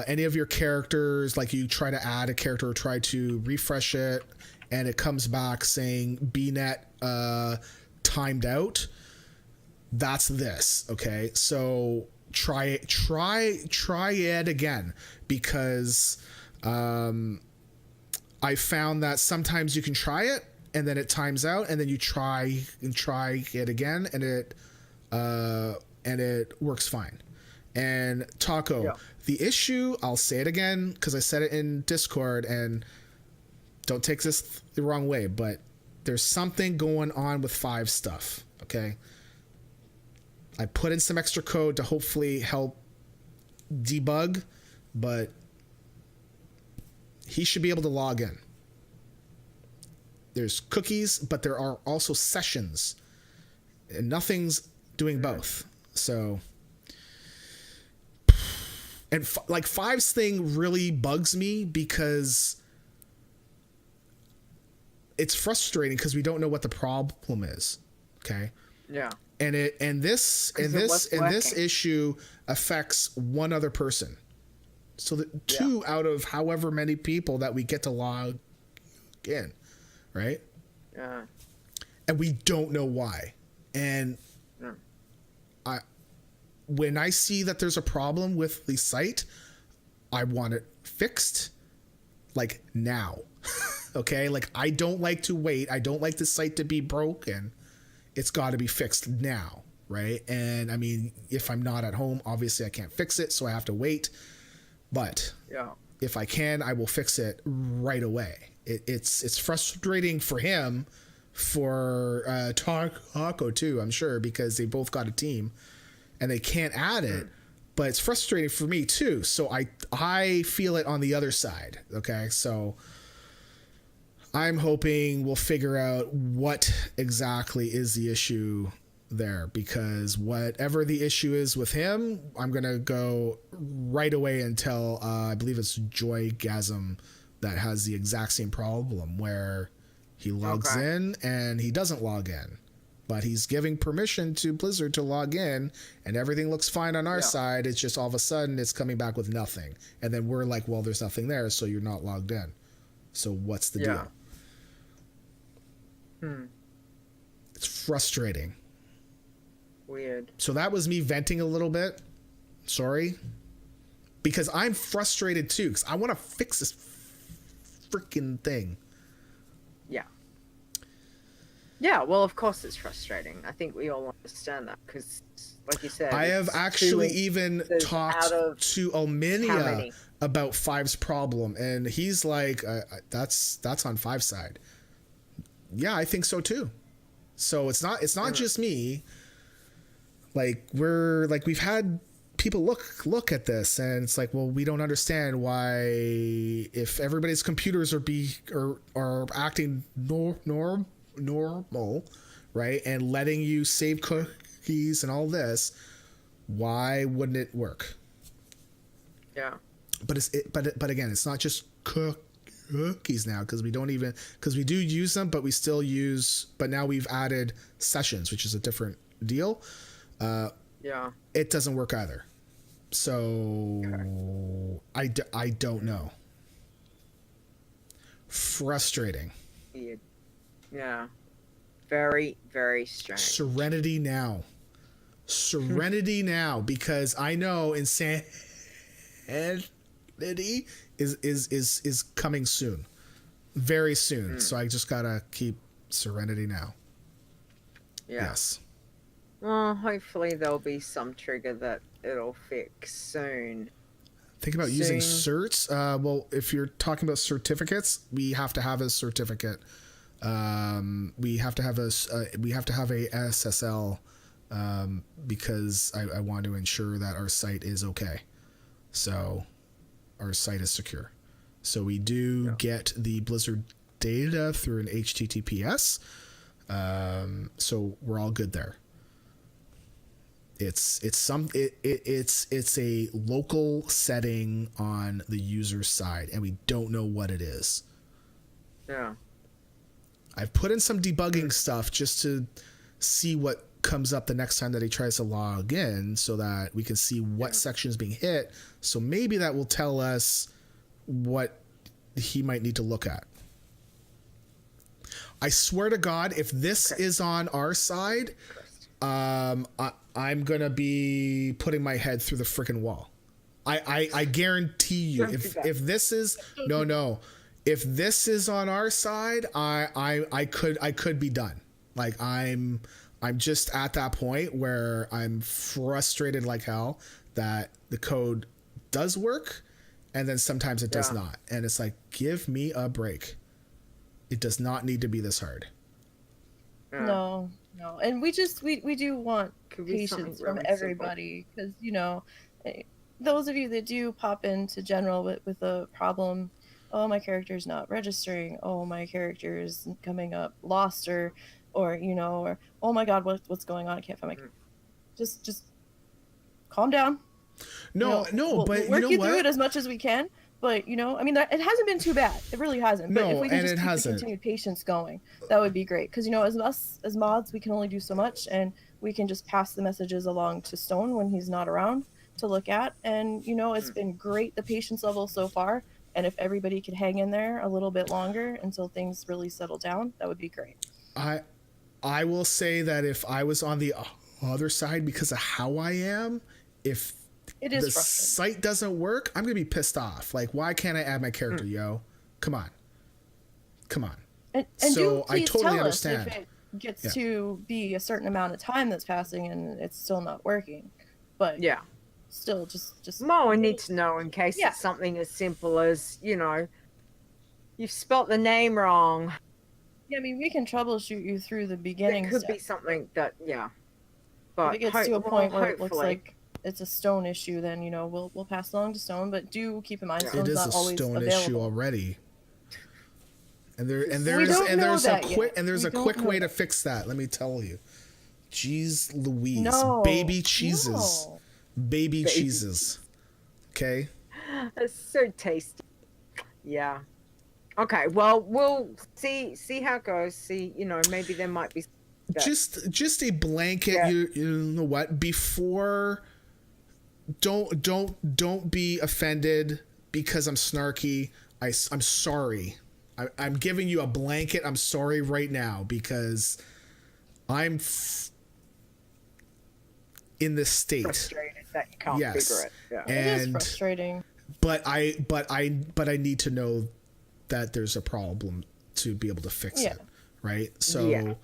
any of your characters, like you try to add a character or try to refresh it, and it comes back saying BNet timed out, that's this. Okay, so try it again, because I found that sometimes you can try it and then it times out, and then you try it again, and it works fine. And Taco, the issue, I'll say it again because I said it in Discord, and don't take this the wrong way, but there's something going on with 5 stuff, okay? I put in some extra code to hopefully help debug, but he should be able to log in. There's cookies, but there are also sessions, and nothing's doing both. So, and like 5's thing really bugs me, because it's frustrating because we don't know what the problem is. Okay. Yeah. And this issue affects one other person. So that 2 out of however many people that we get to log in, right? Yeah. And we don't know why. And when I see that there's a problem with the site, I want it fixed. like now. Okay, like I don't like to wait. I don't like the site to be broken. It's got to be fixed now, right? And I mean, if I'm not at home, obviously I can't fix it, so I have to wait. But if I can, I will fix it right away. It's frustrating for him, for Taco too, I'm sure, because they both got a team and they can't add it. But it's frustrating for me too. So I feel it on the other side. Okay, so I'm hoping we'll figure out what exactly is the issue there, because whatever the issue is with him, I'm going to go right away and tell, I believe it's Joygasm that has the exact same problem where he logs in and he doesn't log in, but he's giving permission to Blizzard to log in and everything looks fine on our side. It's just all of a sudden it's coming back with nothing. And then we're like, well, there's nothing there, so you're not logged in. So what's the deal? It's frustrating. Weird. So that was me venting a little bit. Sorry. Because I'm frustrated too, because I want to fix this freaking thing. Yeah. Yeah, well, of course it's frustrating. I think we all understand that, because, like you said... I have actually even talked to Alminia about Five's problem, and he's like, that's on Five's side. Yeah, I think so too. So it's not just me. Like we've had people look at this, and it's like, well, we don't understand why, if everybody's computers are acting normal, right, and letting you save cookies and all this, why wouldn't it work? Yeah. But again, it's not just cookies now, because we do use them, but we still use, but now we've added sessions, which is a different deal. It doesn't work either. So I don't know. Frustrating. Weird. Yeah. Very, very strange. Serenity now, because I know insanity is coming soon, very soon. So I just gotta keep serenity now. Yes. Well, hopefully there'll be some trigger that it'll fix soon. Think about using certs. Well, if you're talking about certificates, we have to have a certificate. We have to have a SSL, because I want to ensure that our site is okay. So our site is secure. So we do get the Blizzard data through an HTTPS. So we're all good there. It's a local setting on the user's side, and we don't know what it is. Yeah. I've put in some debugging stuff just to see what comes up the next time that he tries to log in, so that we can see what section is being hit. So maybe that will tell us what he might need to look at. I swear to God, if this is on our side, I'm gonna be putting my head through the freaking wall. I guarantee you, if this is if this is on our side, I could be done. Like I'm just at that point where I'm frustrated like hell that the code does work, and then sometimes it does not, and it's like, give me a break. It does not need to be this hard. No, and we do want patience from everybody, because those of you that do pop into general with a problem, oh, my character's not registering, oh, my character is coming up lost, or or oh my god, what's going on, I can't find my character. Just calm down. But we'll work you through it as much as we can. But it hasn't been too bad. It really hasn't. But if we can just keep the continued patience going, that would be great. Because as us as mods, we can only do so much, and we can just pass the messages along to Stone when he's not around to look at. And it's been great, the patience level so far. And if everybody could hang in there a little bit longer until things really settle down, that would be great. I will say that if I was on the other side, because of how I am, if the site doesn't work, I'm gonna be pissed off. Like, why can't I add my character, yo? Come on. And So do I please totally tell understand. us if it gets to be a certain amount of time that's passing and it's still not working. But Yeah. still, just Well, I need to know in case Yeah. it's something as simple as, you've spelt the name wrong. Yeah, I mean, we can troubleshoot you through the beginning. It could steps. be something that, yeah. But If it gets to a point where it looks hopefully- like it's a stone issue, then we'll pass along to stone. But do keep in mind, Yeah. stone's It is not a always stone available. issue already. And We don't know that yet. there's We a don't quick know way to that. fix that. Let me tell you. Jeez Louise. No. Baby cheeses. No. Baby cheeses. Okay? It's so tasty. Yeah. Okay, well, we'll see how it goes. See, maybe there might be that. Just a blanket. Yeah. You know what? Before, don't be offended because I'm snarky. I'm sorry. I'm giving you a blanket. I'm sorry right now because I'm in this state. Frustrated that you can't Yes. figure it. Yeah. It is frustrating. But I need to know that there's a problem to be able to fix Yeah. it, right? So Yeah.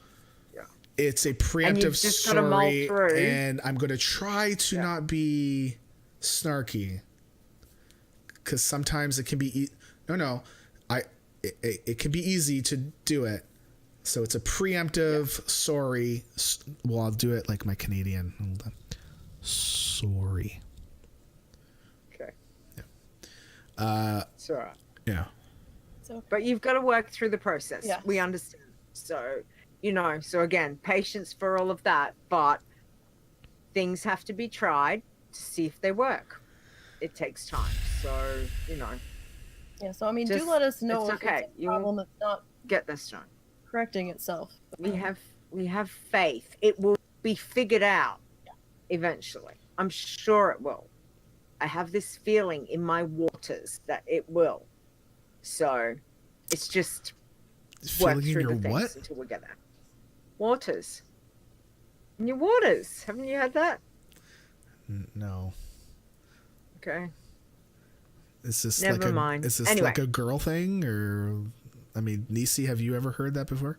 it's a And preemptive you've just gotta mull sorry, through. and I'm going to try to not be snarky because sometimes it can be it can be easy to do it. So it's a preemptive sorry. Well, I'll do it like my Canadian. Hold on. Sorry. Okay. Yeah. It's all right. Yeah. So But you've got to work through the process. Yes. We understand. So, so again, patience for all of that, but things have to be tried to see if they work. It takes time. So, yeah. So I mean, Just- do let us know it's if okay. it's a problem that's not get this done. correcting itself. We have faith. It will be figured out eventually. I'm sure it will. I have this feeling in my waters that it will. So, it's just work Feeling in through your the things what? until we get there. Waters. In your waters. Haven't you had that? No. Okay. Is this Never mind. Is this Anyway. like a girl thing, or I mean, Nisey, have you ever heard that before?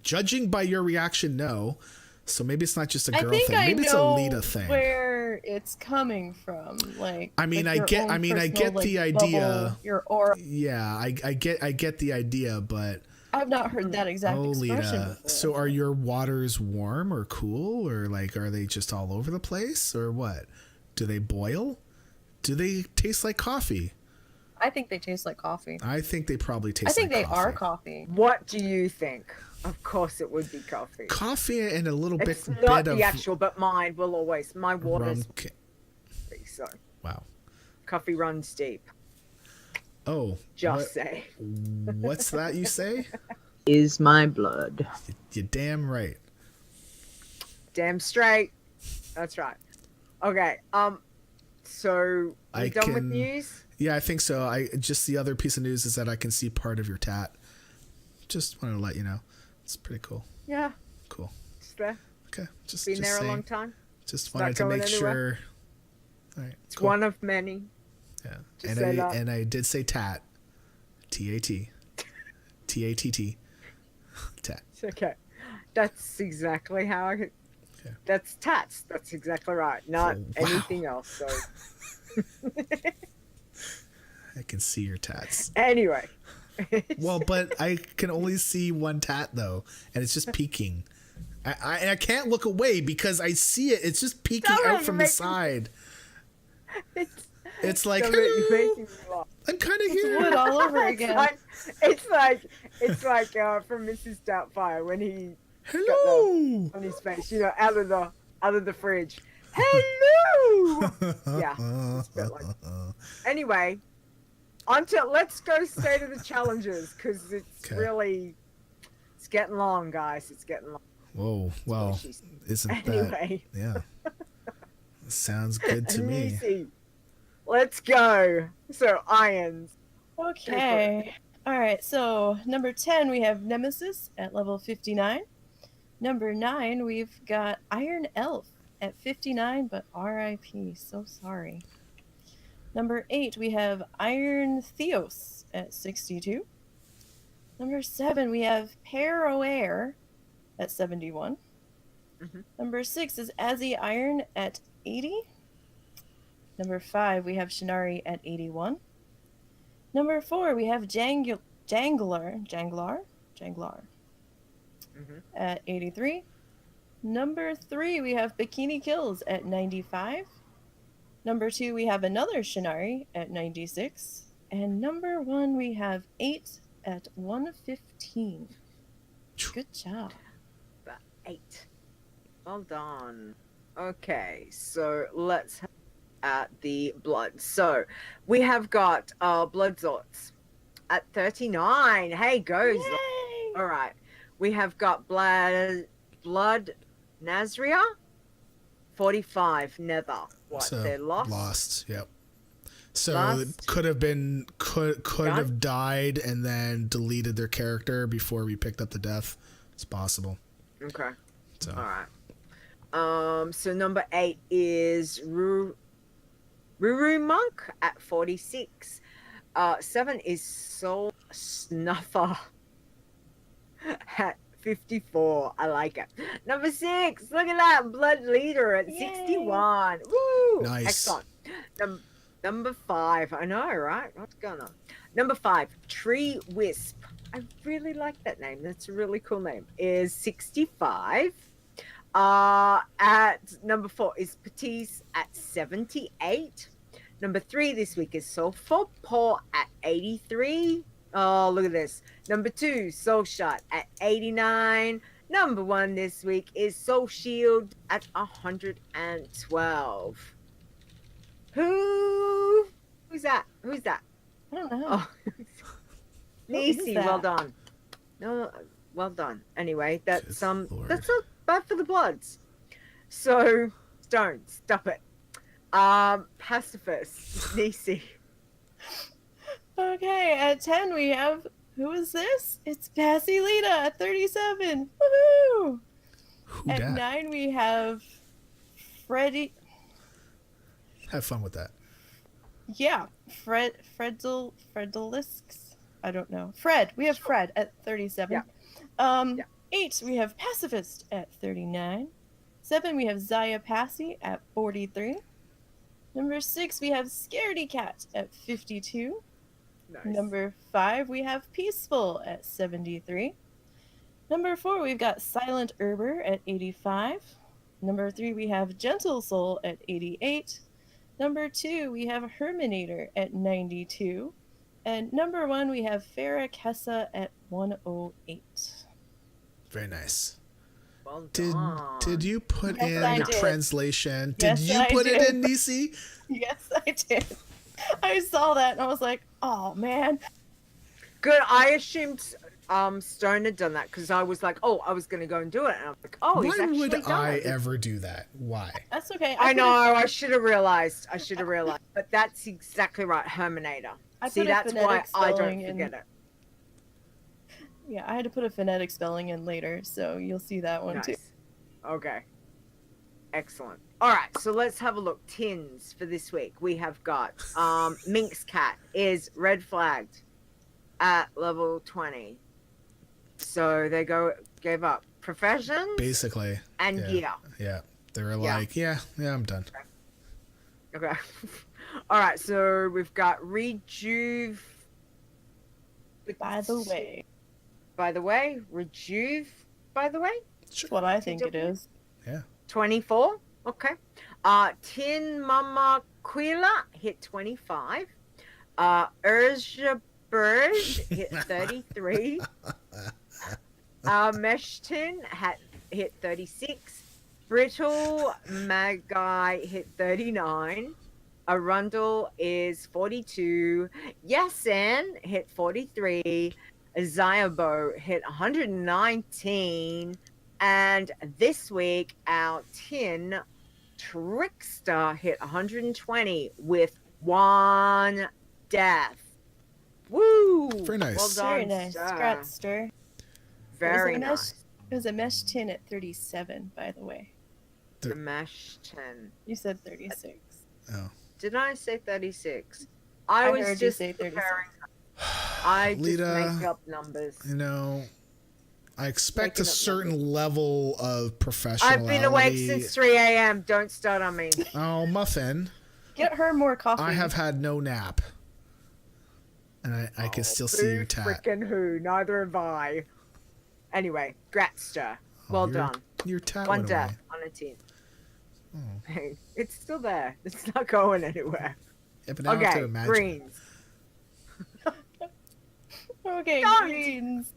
Judging by your reaction, no. So maybe it's not just a girl I think thing. I Maybe it's a know Leeta thing. where it's coming from. Like, I mean, like I get- your I own mean, I personal, get the like, idea. bubble, your aura. Yeah, I get the idea, but I've not heard that exact expression Leeta. before. So are your waters warm or cool, or like are they just all over the place, or what? Do they boil? Do they taste like coffee? I think they taste like coffee. I think they probably taste. I think like they are coffee. coffee. What do you think? Of course it would be coffee. Coffee and a little It's bit not of the actual, but mine will always. My water's rum. so Wow. coffee runs deep. Oh, Just say. what's that you say? Is my blood. You're damn right. Damn straight. That's right. Okay. So I we done with can- news? Yeah, I think so. Just the other piece of news is that I can see part of your tat. Just wanted to let you know. It's pretty cool. Yeah. Cool. It's there. Okay. Just Been just there saying. a long time. Just not wanted to going make anywhere. sure. All right. It's Cool. one of many. Yeah. Just say that. And I did say tat. T-A-T. T-A-T-T. Tat. It's okay. That's exactly how I. That's tats. That's exactly right. Not Oh, wow. anything else. So I can see your tats. anyway. Well, but I can only see one tat though, and it's just peeking. I can't look away because I see it. It's just peeking Sorry, out you're from the making- side. It's It's like, You're hello, making me laugh. I'm kind of here. Wood all over again. It's like from Mrs. Doubtfire when he Hello. on his face, out of the fridge. Hello. Yeah. It's a bit like. Anyway, let's go stay to the challenges because it's Okay. really it's getting long, guys. It's getting long. Whoa, well, She's- isn't Anyway. that? Yeah. Sounds good to me. Easy. Let's go. So irons. Okay. All right. So number 10, we have Nemesis at level 59. Number 9, we've got Iron Elf at 59, but RIP. So sorry. Number 8, we have Iron Theos at 62. Number 7, we have Peroair at 71. Mm-hmm. Number 6 is Azzy Iron at 80. Number 5, we have Shinari at 81. Number 4, we have Janglar Mm-hmm. at 83. Number 3, we have Bikini Kills at 95. Number 2, we have another Shinari at 96. And number 1, we have 8 at 115. Good job. 8. Well done. Okay, so let's have at the blood. So we have got blood zorts at 39. Hey, goes. Yay! All right. We have got blood Nazria 45 Nether. What? So, They're lost. Lost. Yep. So Lost. could have died and then deleted their character before we picked up the death. It's possible. Okay. So. All right. So number 8 is Ruru Monk at 46. 7 is Soul Snuffer at 54. I like it. Number 6, look at that, Blood Leader at Yay. 61. Woo! Nice. Excellent. Number 5, I know, right? What's going on? Number 5, Tree Wisp. I really like that name. That's a really cool name. Is 65. At number 4 is Patisse at 78. Number 3 this week is Soulful Paw at 83. Oh, look at this. Number 2, Soul Shot at 89. Number 1 this week is Soul Shield at 112. Who's that? Who's that? I don't know. Oh, Who is Nisey, that? well done. No, well done. Anyway, that's Good Lord. that's not bad for the bloods. So, Stone, stop it. Pacifist, Nisey. Okay, at 10 we have, who is this? It's Passy Leeta at 37. Woohoo! Who At dat? 9 we have Freddy. Have fun with that. Yeah, Fredelisks. I don't know. Fred. We have Fred at 37. Yeah. 8 we have Pacifist at 39. 7 we have Zaya Passy at 43. Number 6 we have Scaredy Cat at 52. Nice. Number 5 we have Peaceful at 73. Number 4 we've got Silent Herber at 85. Number 3 we have Gentle Soul at 88. Number 2 we have Herminator at 92. And number 1 we have Farah Kessa at 108. Very nice. Well Did done. you put Yes, in I the did. translation? Yes, Did you I put it did. in, Nisey? Yes, I did. I saw that and I was like, oh man. Good. I assumed Stone had done that because I was like, oh, I was going to go and do it. And I'm like, oh, he's Why actually would done I it. ever do that? Why? That's okay. I put know. a- I should have realized. But that's exactly right. Herminator. I See, put a that's why phonetic I don't spelling in- forget it. Yeah, I had to put a phonetic spelling in later, so you'll see that one too. Nice. Okay. Excellent. All right, so let's have a look. Tins for this week. We have got Minx Cat is red flagged at level 20. So they gave up profession Basically. and yeah. gear. Yeah. They were Yeah. like, yeah, I'm done. Okay. All right, so we've got Rejuve. By the way, Rejuve, by the way. that's what I think it is. 24. Okay. Tin Mama Quila hit 25. Urja Burge hit 33. Meshtin hit 36. Brittle Magai hit 39. Arundel is 42. Yasen hit 43. Zyabo hit 119. And this week, our Tin Trickster hit 120 with 1 death. Woo! Very nice. Well done, Very nice. sir. Congrats, sir. Very It was a nice. It was a mesh tin at 37, by the way. The mesh 10. You said 36. Oh. Did I say 36? I was heard you just say 36. I just Leeta, make up numbers. You know, I expect a Making up certain level of professionality. I've been awake since 3 a.m. Don't start on me. Oh, Muffin. Get her more coffee. I have had no nap. And I can still see your tat. Frickin' who? Neither have I. Anyway, Gratster. Well done. Your tat One went death away. on a 10. Oh. Hey, it's still there. It's not going anywhere. Yeah, but now I have to Okay, imagine. greens. Okay, Don't. greens.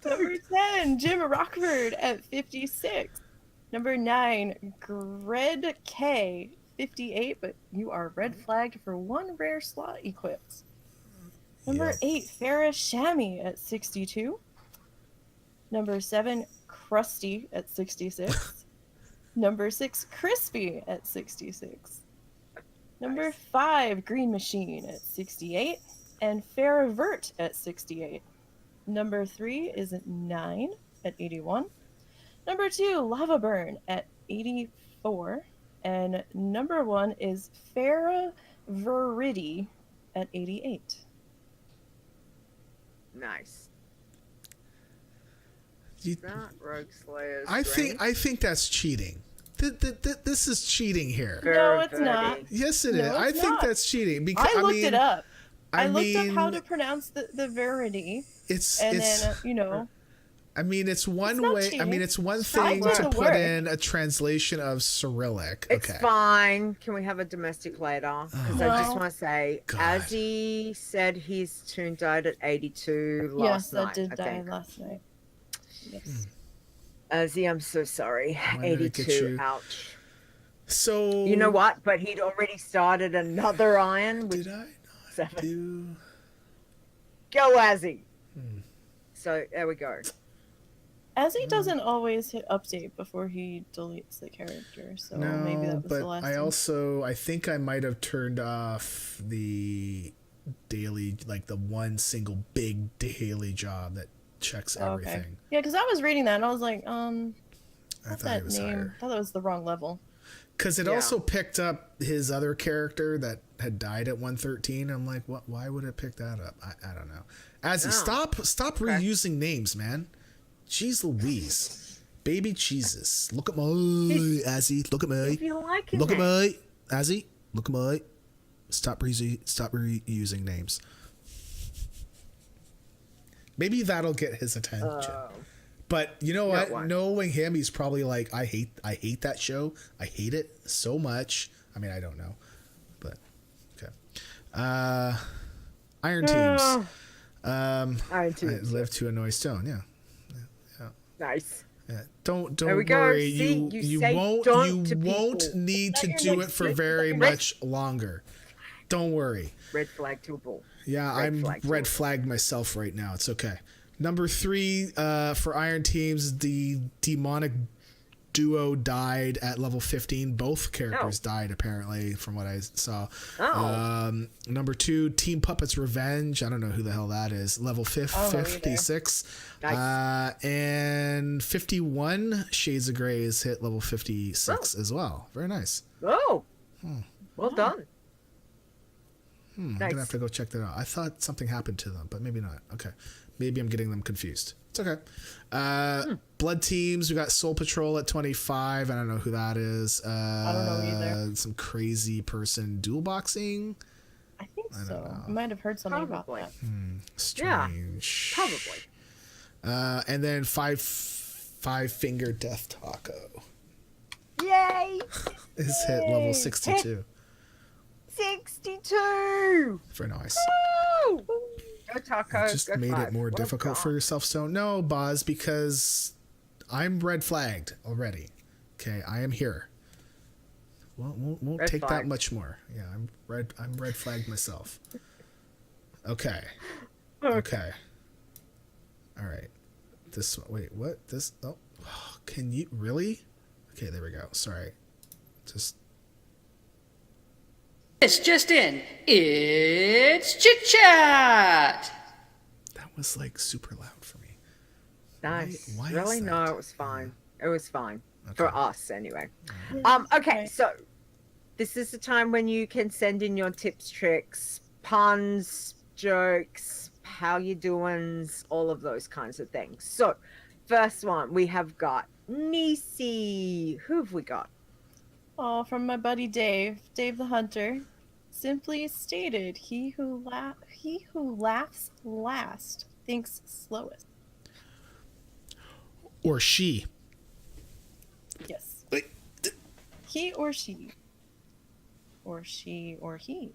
Number 10, Jim Rockford at 56. Number 9, Gred K, 58, but you are red flagged for 1 rare slot equipped. Number 8, Farrah Shammy at 62. Number 7, Krusty at 66. Number 6, Crispy at 66. Number 5, Green Machine at 68. And Farrah Vert at 68. Number 3 is 9 at 81. Number 2, Lava Burn at 84. And number 1 is Farrah Veridi at 88. Nice. You- That Rogue Slayer's I think that's cheating. This is cheating here. No, it's not. Yes, it is. No, I it's think not. that's cheating because I looked it up. I looked mean, up how to pronounce the Verity. It's And then, you know. I mean, it's one not way. I cheating. mean, it's one I thing did to the put work. in a translation of Cyrillic. It's Okay. fine. Can we have a domestic later? Because I just No. want to say, God. Azzy said his tune died at 82 Yes, last that night. did I die think. last night. Yes. Hmm. Azzy, I'm so sorry. Why did I get 82. you? Ouch. So You know what? But he'd already started another iron with Did I not 7. do? Go, Azzy. Hmm. So there we go. As he doesn't always hit update before he deletes the character, so No, maybe that was but the last I think I might have turned off the daily, like the one single big daily job that checks Oh, okay. everything. Yeah, because I was reading that and I was like, I what's thought it that was name? higher. I thought that was the wrong level. Because it Yeah. also picked up his other character that had died at 113. I'm like, what? Why would it pick that up? I don't know. Azzy, Oh. stop reusing names, man. Jeez Louise. Baby Jesus. Look at my Azzy. Look at me. If you like it, Look at me. Azzy. Look at me. Stop reusing names. Maybe that'll get his attention. But you know what? why? Knowing him, he's probably like, I hate that show. I hate it so much. I mean, I don't know. But okay. Iron Teams. Iron Teams. I live to annoy Stone, yeah. Nice. Yeah. Don't There we go. worry. See, You say won't don't to won't people. need to Let your do next it for hit very fucking much longer. Don't worry. Red flag to a bull. Yeah, Red I'm flag red to a flagged myself right now. It's okay. Number 3 for Iron Teams, the demonic duo died at level 15. Both characters died, apparently, from what I saw. Oh. Number 2, Team Puppets Revenge. I don't know who the hell that is. Level 56. Nice. And 51, Shades of Grey is hit level 56 as well. Very nice. Oh. Well done. I'm going to have to go check that out. I thought something happened to them, but maybe not. Okay. Maybe I'm getting them confused. It's okay. Blood Teams, we got Soul Patrol at 25. I don't know who that is. I don't know either. Some crazy person dual boxing. I think don't so. know. I might have heard something Probably. about that. Strange. Probably. And then five finger Death Taco Yay! is hit level 62. 62! Very nice. Woo! Go Taco. Just go made 5. it more Well difficult for done. yourself, Stone. No, Boz, because I'm red flagged already. Okay, I am here. Won't Red take that flag. much more. Yeah, I'm red flagged myself. Okay. All right. This one. Wait, what? This? Oh, can you really? Okay, there we go. Sorry. Just. It's just in. It's Chit Chat! That was like super loud for me. Nice. Why is really? No, that? it was fine. It was fine. Okay. For us, anyway. Okay, Right. so this is the time when you can send in your tips, tricks, puns, jokes, how you doings, all of those kinds of things. So, first one, we have got Nisey. Who have we got? Oh, from my buddy Dave the Hunter. Simply stated, he who laughs last thinks slowest. Or she. Yes. Wait. He or she. Or she or he.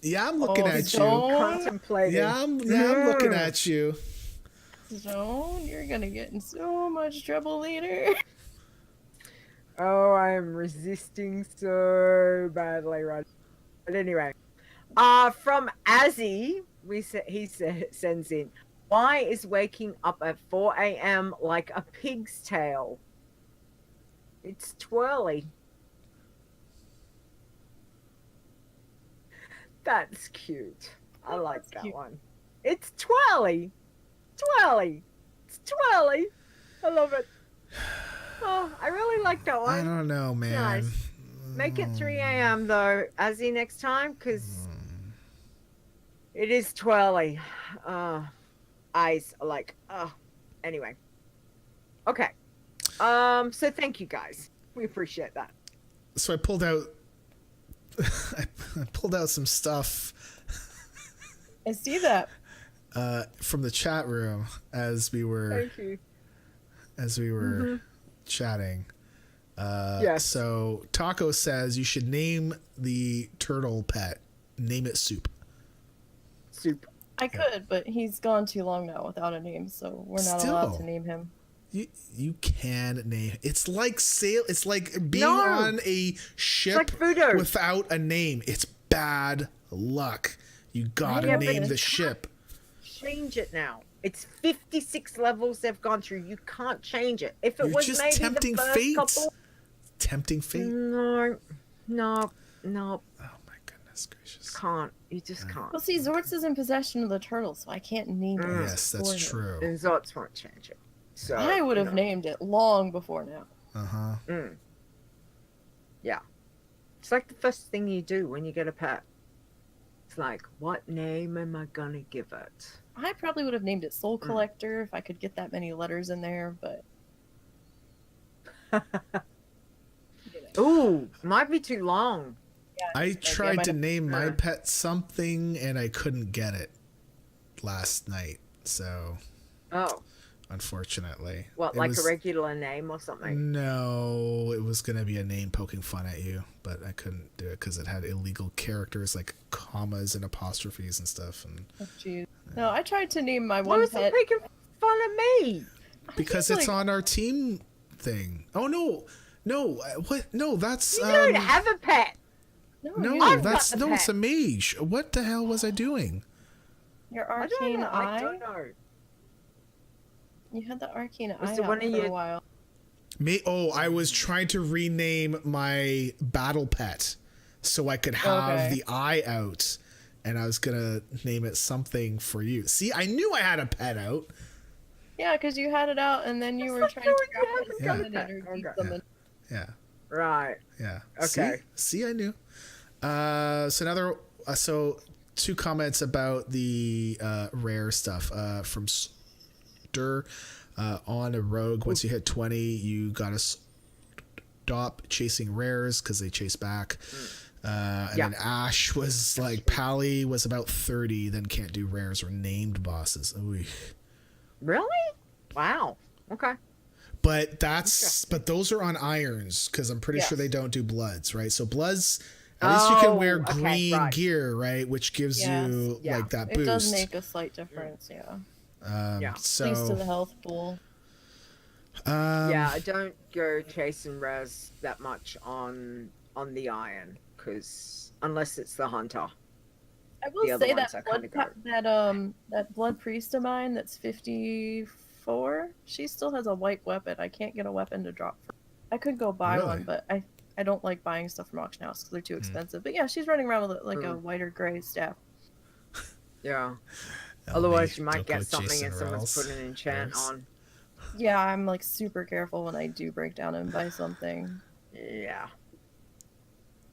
Yeah, I'm looking at you. Contemplating. Yeah, I'm looking at you. Zone, you're gonna get in so much trouble later. Oh, I am resisting so badly right. But anyway, from Azzy, sends in. Why is waking up at 4 a.m. like a pig's tail? It's twirly. That's cute. I like that cute. one. It's twirly. Twirly. It's twirly. I love it. Oh, I really like that one. I don't know, man. Nice. Make it 3 a.m. though, Azzy, next time, because it is twirly. Eyes are like, anyway. Okay. So thank you guys. We appreciate that. So I pulled out I pulled out some stuff I see that. from the chat room as we were chatting. Yes. So Taco says you should name the turtle pet. Name it Soup. Soup. I could, but he's gone too long now without a name, so we're not allowed to name him. You can name. It's like It's like being on a ship like without a name. It's bad luck. You gotta name the ship. Change it now. It's 56 levels they've gone through. You can't change it. If it was just maybe tempting the first fate. couple. Tempting fate. No. Oh my goodness gracious. Can't. You just can't. Well, see, Zortz is in possession of the turtle, so I can't name it. Yes, that's true. And Zots won't change it. So I would have named it long before now. Yeah. It's like the first thing you do when you get a pet. It's like, what name am I gonna give it? I probably would have named it Soul Collector if I could get that many letters in there, but... Ooh, might be too long. Yeah, I tried to name my pet something and I couldn't get it last night. So, unfortunately. What, like a regular name or something? No, it was going to be a name poking fun at you, but I couldn't do it because it had illegal characters like commas and apostrophes and stuff. And oh, geez. No, I tried to name my one pet. Why was it making fun of me? Because it's on our team thing. Oh, no. No, what? No, that's... You don't have a pet. No, it's a mage. What the hell was I doing? Your arcane eye? I don't know. You had the arcane eye out for a while. I was trying to rename my battle pet so I could have the eye out, and I was gonna name it something for you. See, I knew I had a pet out. Yeah, because you had it out, and then you were trying to grab it. Yeah. Right. Yeah. Okay. See, I knew. So two comments about the rare stuff from Stir. On a rogue, once you hit 20, you gotta stop chasing rares because they chase back. And then Ash was like, Pally was about 30, then can't do rares or named bosses. Ooh. Really? Wow. Okay. But those are on irons because I'm pretty sure they don't do bloods, right? So bloods, at least you can wear green gear, right? Which gives you like that boost. It does make a slight difference, So thanks to the health pool. I don't go chasing res that much on the iron because unless it's the hunter. I will say that blood priest of mine that's 54, she still has a white weapon. I can't get a weapon to drop for. I could go buy one, but I don't like buying stuff from auction house because they're too expensive. But yeah, she's running around with like a white or gray staff. Yeah. Otherwise, you might don't get go something chasing and someone's rails. put an enchant Rails. on. Yeah, I'm like super careful when I do break down and buy something. Yeah.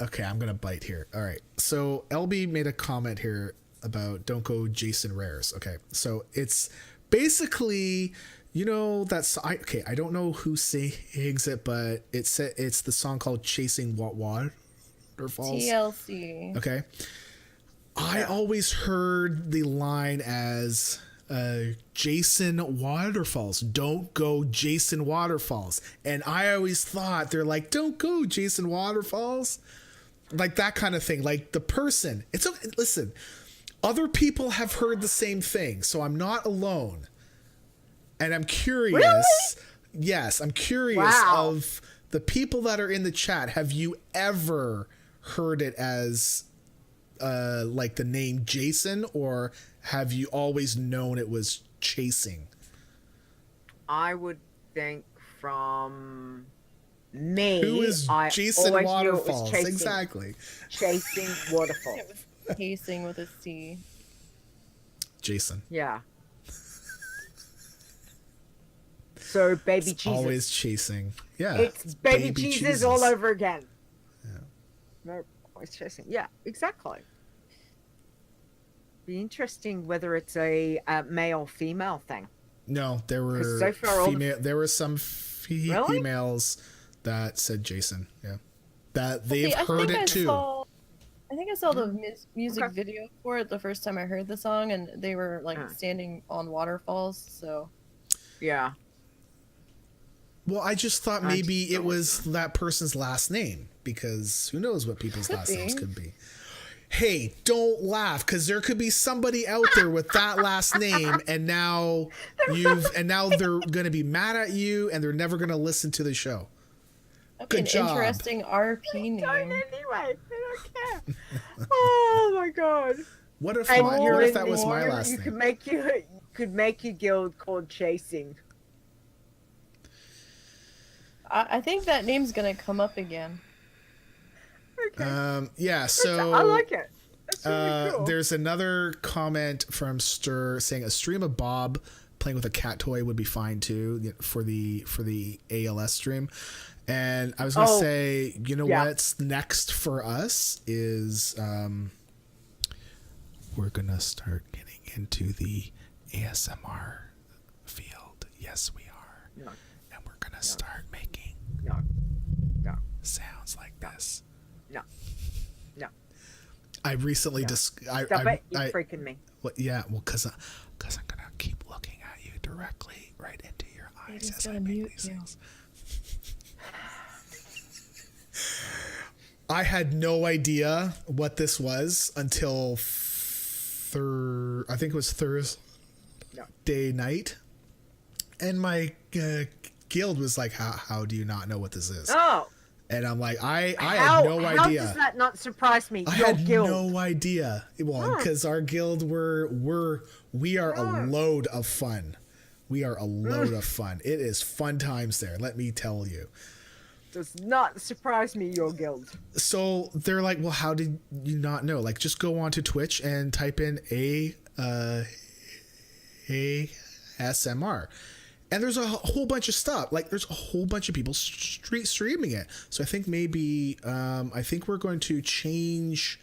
Okay, I'm gonna bite here. All right, so LB made a comment here about don't go Jason Rares. Okay, so it's basically, you know, that's I don't know who sings it, but it's the song called Chasing Waterfalls. TLC. Okay, I always heard the line as Jason Waterfalls. Don't go Jason Waterfalls, and I always thought they're like, don't go Jason Waterfalls. Like that kind of thing. Like the person. It's okay. Listen, other people have heard the same thing, so I'm not alone. And I'm curious. Really? Yes, I'm curious of the people that are in the chat. Have you ever heard it as like the name Jason, or have you always known it was chasing? I would think from me. Who is Jason Waterfalls? Exactly. Chasing Waterfalls. It was chasing with a C. Jason. Yeah. So baby It's Jesus. always chasing. Yeah. It's baby Jesus all over again. Yeah. No, always chasing. Yeah, exactly. Be interesting whether it's a male female thing. No, there were so far female. There were some females that said Jason. Yeah, that they've heard it too. I think I saw the music video for it the first time I heard the song, and they were like standing on waterfalls. So, yeah. Well, I just thought maybe it was that person's last name, because who knows what people's last names could be. Hey, don't laugh, because there could be somebody out there with that last name, and now they're going to be mad at you, and they're never going to listen to the show. Good job. Interesting RP name. Anyway, I don't care. Oh my god. What if that was my last name? You could make your guild called Chasing. I think that name's gonna come up again. Okay. Yeah, so I like it. That's really cool. There's another comment from Stir saying a stream of Bob playing with a cat toy would be fine too for the ALS stream. And I was gonna say, you know what's next for us is we're gonna start getting into the ASMR field. Yes, we are. No. And we're gonna start making sounds like this. No. I recently Stop it! You're freaking me. Well, yeah, well, because I'm gonna keep looking at you directly right into your eyes as I make these things. I had no idea what this was until I think it was Thursday night, and my guild was like, "How do you not know what this is?" Oh. And I'm like, I had no idea. How does that not surprise me? I had no idea. Well, because our guild we are a load of fun. We are a load of fun. It is fun times there. Let me tell you. Does not surprise me, your guild. So they're like, well, how did you not know? Like, just go onto Twitch and type in ASMR. And there's a whole bunch of stuff. Like, there's a whole bunch of people streaming it. So I think maybe, I think we're going to change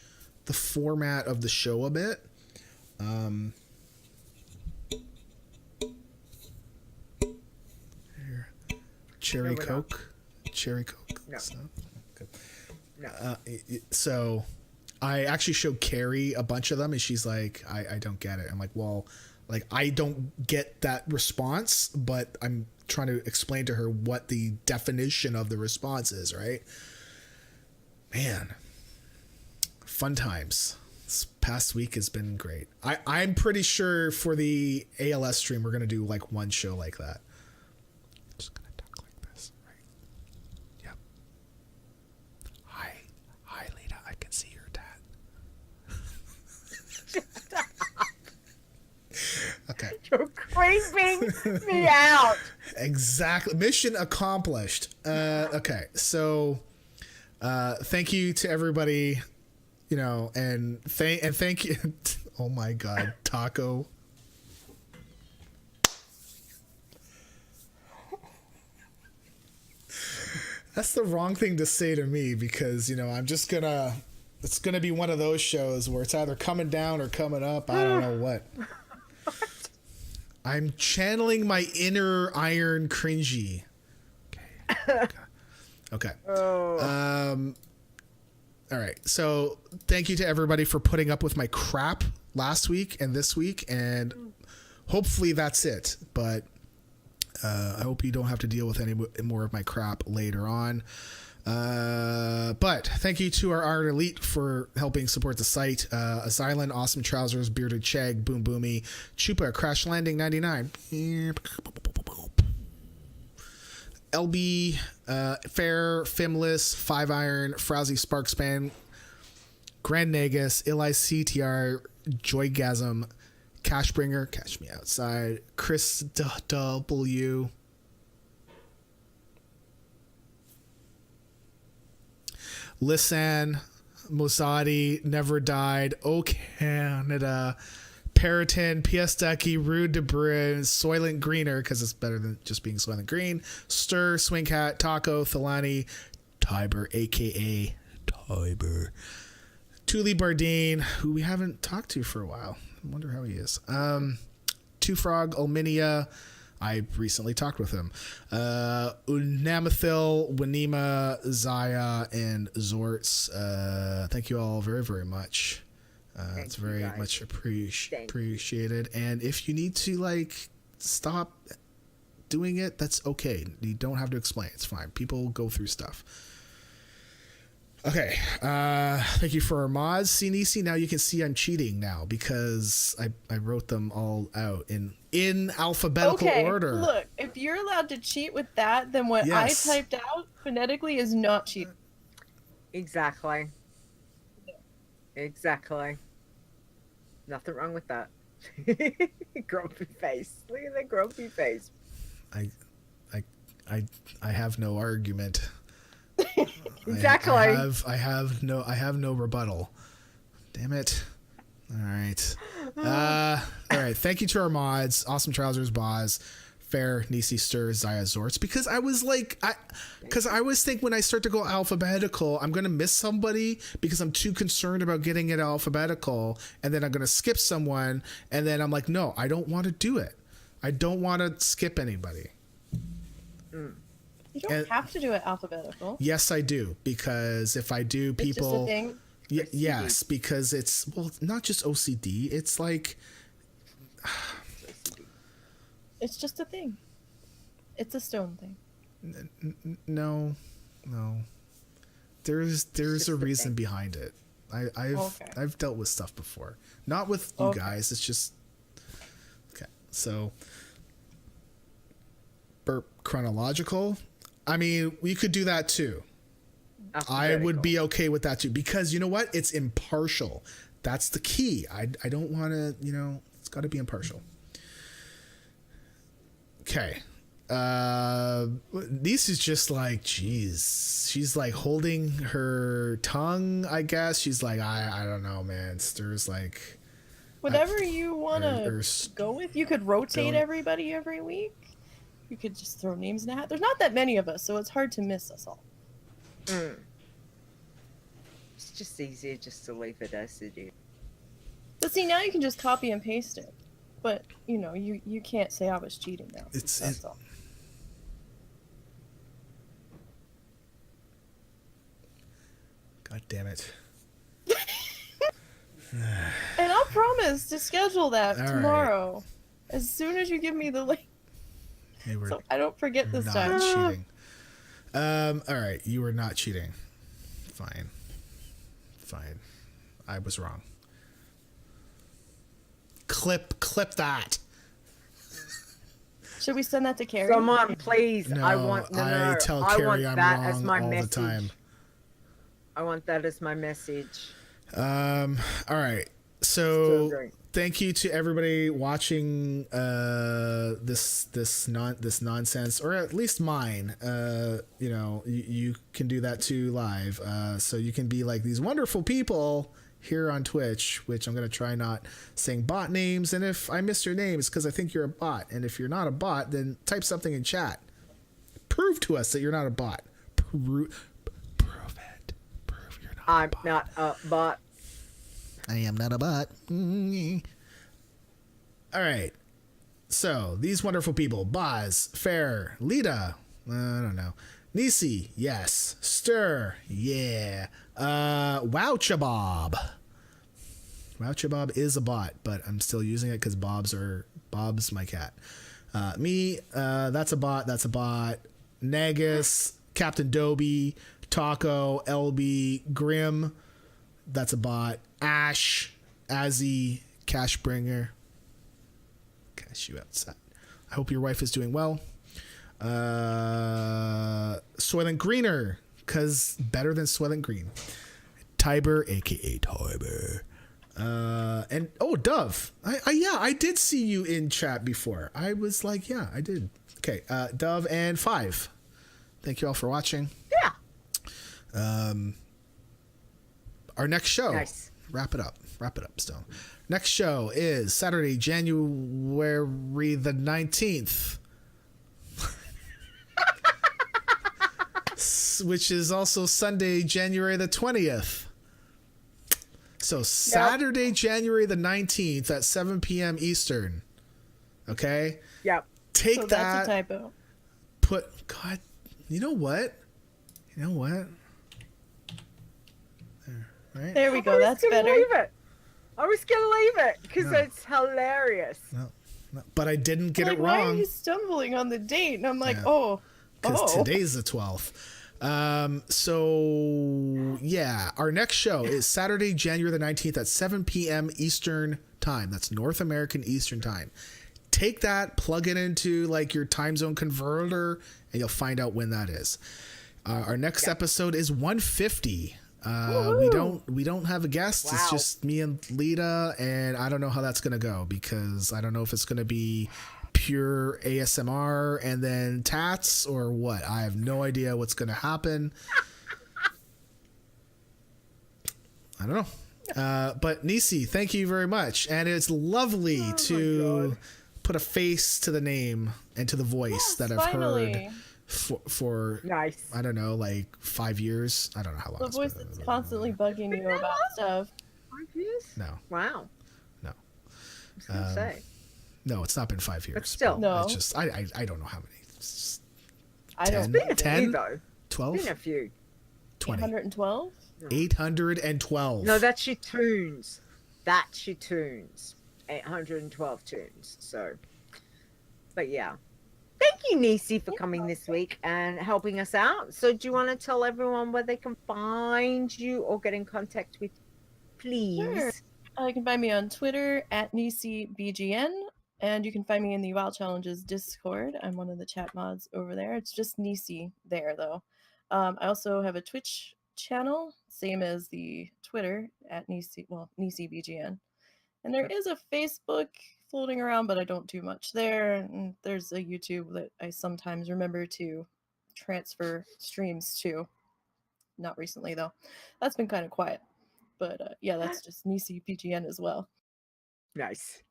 the format of the show a bit. Here. Cherry Coke. No. So, okay. No. So I actually showed Carrie a bunch of them, and she's like, I don't get it. I'm like, well, like, I don't get that response, but I'm trying to explain to her what the definition of the response is, right? Man, fun times. This past week has been great. I'm pretty sure for the ALS stream, we're going to do like one show like that. Just going to talk like this, right? Yep. Hi, Leeta. I can see your dad. Okay. You're creeping me out. Exactly. Mission accomplished. Okay. So, thank you to everybody, you know, and thank you. Oh my God. Taco That's the wrong thing to say to me because, you know, it's gonna be one of those shows where it's either coming down or coming up. I don't know what. I'm channeling my inner Iron cringy. Okay. Oh. All right. So thank you to everybody for putting up with my crap last week and this week, and hopefully that's it. But I hope you don't have to deal with any more of my crap later on. But thank you to our Iron Elite for helping support the site. Asylum, Awesome Trousers, Bearded Chegg, Boom Boomy, Chupa, Crash Landing 99, LB, Fair, Fimless, Five Iron, Frowsy Sparkspan, Grand Nagus, Eli CTR, Joygasm, Cashbringer, Catch Me Outside, Chris W, Lisan, Mosadi, Never Died, O Canada, Periton, PS Ducky, Rude Debris, Soylent Greener, because it's better than just being Soylent Green, Stir, Swing Cat, Taco, Thalani, Tiber, aka Tiber, Thule Bardine, who we haven't talked to for a while. I wonder how he is. Two Frog, Olminia, I recently talked with him. Unamathil, Wanima, Zaya, and Zorts. Thank you all very, very much. It's very much appreciated. And if you need to like stop doing it, that's okay. You don't have to explain. It's fine. People go through stuff. Okay. Thank you for our mods. See, Nisey, now you can see I'm cheating now because I wrote them all out in alphabetical order. Look, if you're allowed to cheat with that, then what I typed out phonetically is not cheating. Exactly. Exactly. Nothing wrong with that. Grumpy face. Look at that grumpy face. I have no argument. Exactly. I have no rebuttal. Damn it. All right. All right. Thank you to our mods, Awesome Trousers, Boz, Fair, Nisey, Stir, Zaya, Zorts, because I was like, because I always think when I start to go alphabetical, I'm gonna miss somebody because I'm too concerned about getting it alphabetical, and then I'm gonna skip someone, and then I'm like, no, I don't want to do it. I don't want to skip anybody. You don't have to do it alphabetical. Yes, I do, because if I do, people. It's just a thing. Yes, because it's not just OCD. It's like. It's just a thing. It's a stone thing. No. There's a reason behind it. I've dealt with stuff before. Not with you guys. It's just okay. So burp chronological. I mean, we could do that too. I would be okay with that too, because you know what? It's impartial. That's the key. I don't want to, it's got to be impartial. Okay. Nisey's just like, geez. She's like holding her tongue, I guess. She's like, I don't know, man. Stir's like. Whatever you want to go with. You could rotate everybody every week. You could just throw names in a hat. There's not that many of us, so it's hard to miss us all. It's just easier just to leave it as it is. But see, now you can just copy and paste it. But, you can't say I was cheating now. That's all. God damn it. And I'll promise to schedule that tomorrow. Right. As soon as you give me the link. Hey, so I don't forget this time. Not cheating. All right. You were not cheating. Fine. I was wrong. Clip that. Should we send that to Carrie? Someone, please. No, I tell Carrie I'm that wrong as my all message. the time. I want that as my message. All right. So thank you to everybody watching this nonsense, or at least mine. You can do that too live. So you can be like these wonderful people here on Twitch, which I'm going to try not saying bot names. And if I miss your name, it's because I think you're a bot. And if you're not a bot, then type something in chat. Prove to us that you're not a bot. Prove it. Prove you're not I'm a bot. not a bot. I am not a bot. All right. So, these wonderful people. Boz, Fair, Leeta. I don't know. Nisey, yes. Stir, yeah. Wow Chabob. Wow Chabob is a bot, but I'm still using it because Bob's my cat. Me, that's a bot. Nagus, Captain Dobie, Taco, LB, Grim, that's a bot. Ash, Azzy, Cashbringer. Cash you outside. I hope your wife is doing well. Soylent Greener, cause better than Soylent Green. Tiber, aka Tiber. And Dove. I did see you in chat before. I was like, yeah, I did. Okay, Dove and 5. Thank you all for watching. Yeah. Our next show. Nice. Wrap it up, Stone. Next show is Saturday, January the 19th. Which is also Sunday, January the 20th. So Saturday, January the 19th at 7 p.m. Eastern. Okay? Yep. Take So that. that's a typo. God, you know what? There, right? There we I go. was That's gonna better. leave it. I was gonna leave it because No. it's hilarious. No, but I didn't get Like, it why are wrong. you stumbling on the date? And I'm like, Yeah. Because oh. today's the 12th. So yeah, our next show is Saturday, January the 19th at 7 p.m. Eastern time. That's North American Eastern time. Take that, plug it into like your time zone converter, and you'll find out when that is. Our next episode is 150. We don't have a guest. Wow. It's just me and Leeta, and I don't know how that's gonna go because I don't know if it's gonna be pure ASMR and then tats or what. I have no idea what's gonna happen. I don't know. But Nisey, thank you very much, and it's lovely to put a face to the name and to the voice that I've finally. heard for Nice. I don't know, like 5 years. I don't know how long. The it's voice been. that's constantly bugging you about stuff. 5 years? No, Wow. no, I was gonna say. no. It's not been 5 years. But still. No. It's just I don't know how many. It's I don't. 10? Been a few though. 12, Been a few. 20, 112. 812. No, that's your tunes. That's your tunes. 812 tunes. So, but yeah. Thank you, Nisey, for coming this week and helping us out. So, do you want to tell everyone where they can find you or get in contact with you, please? Sure. You can find me on Twitter at NiseyBGN, and you can find me in the WoW Challenges Discord. I'm one of the chat mods over there. It's just Nisey there, though. I also have a Twitch channel, same as the Twitter at NiseyBGN. And there is a Facebook floating around, but I don't do much there. And there's a YouTube that I sometimes remember to transfer streams to. Not recently, though. That's been kind of quiet. But yeah, that's just NiseyBGN as well. Nice.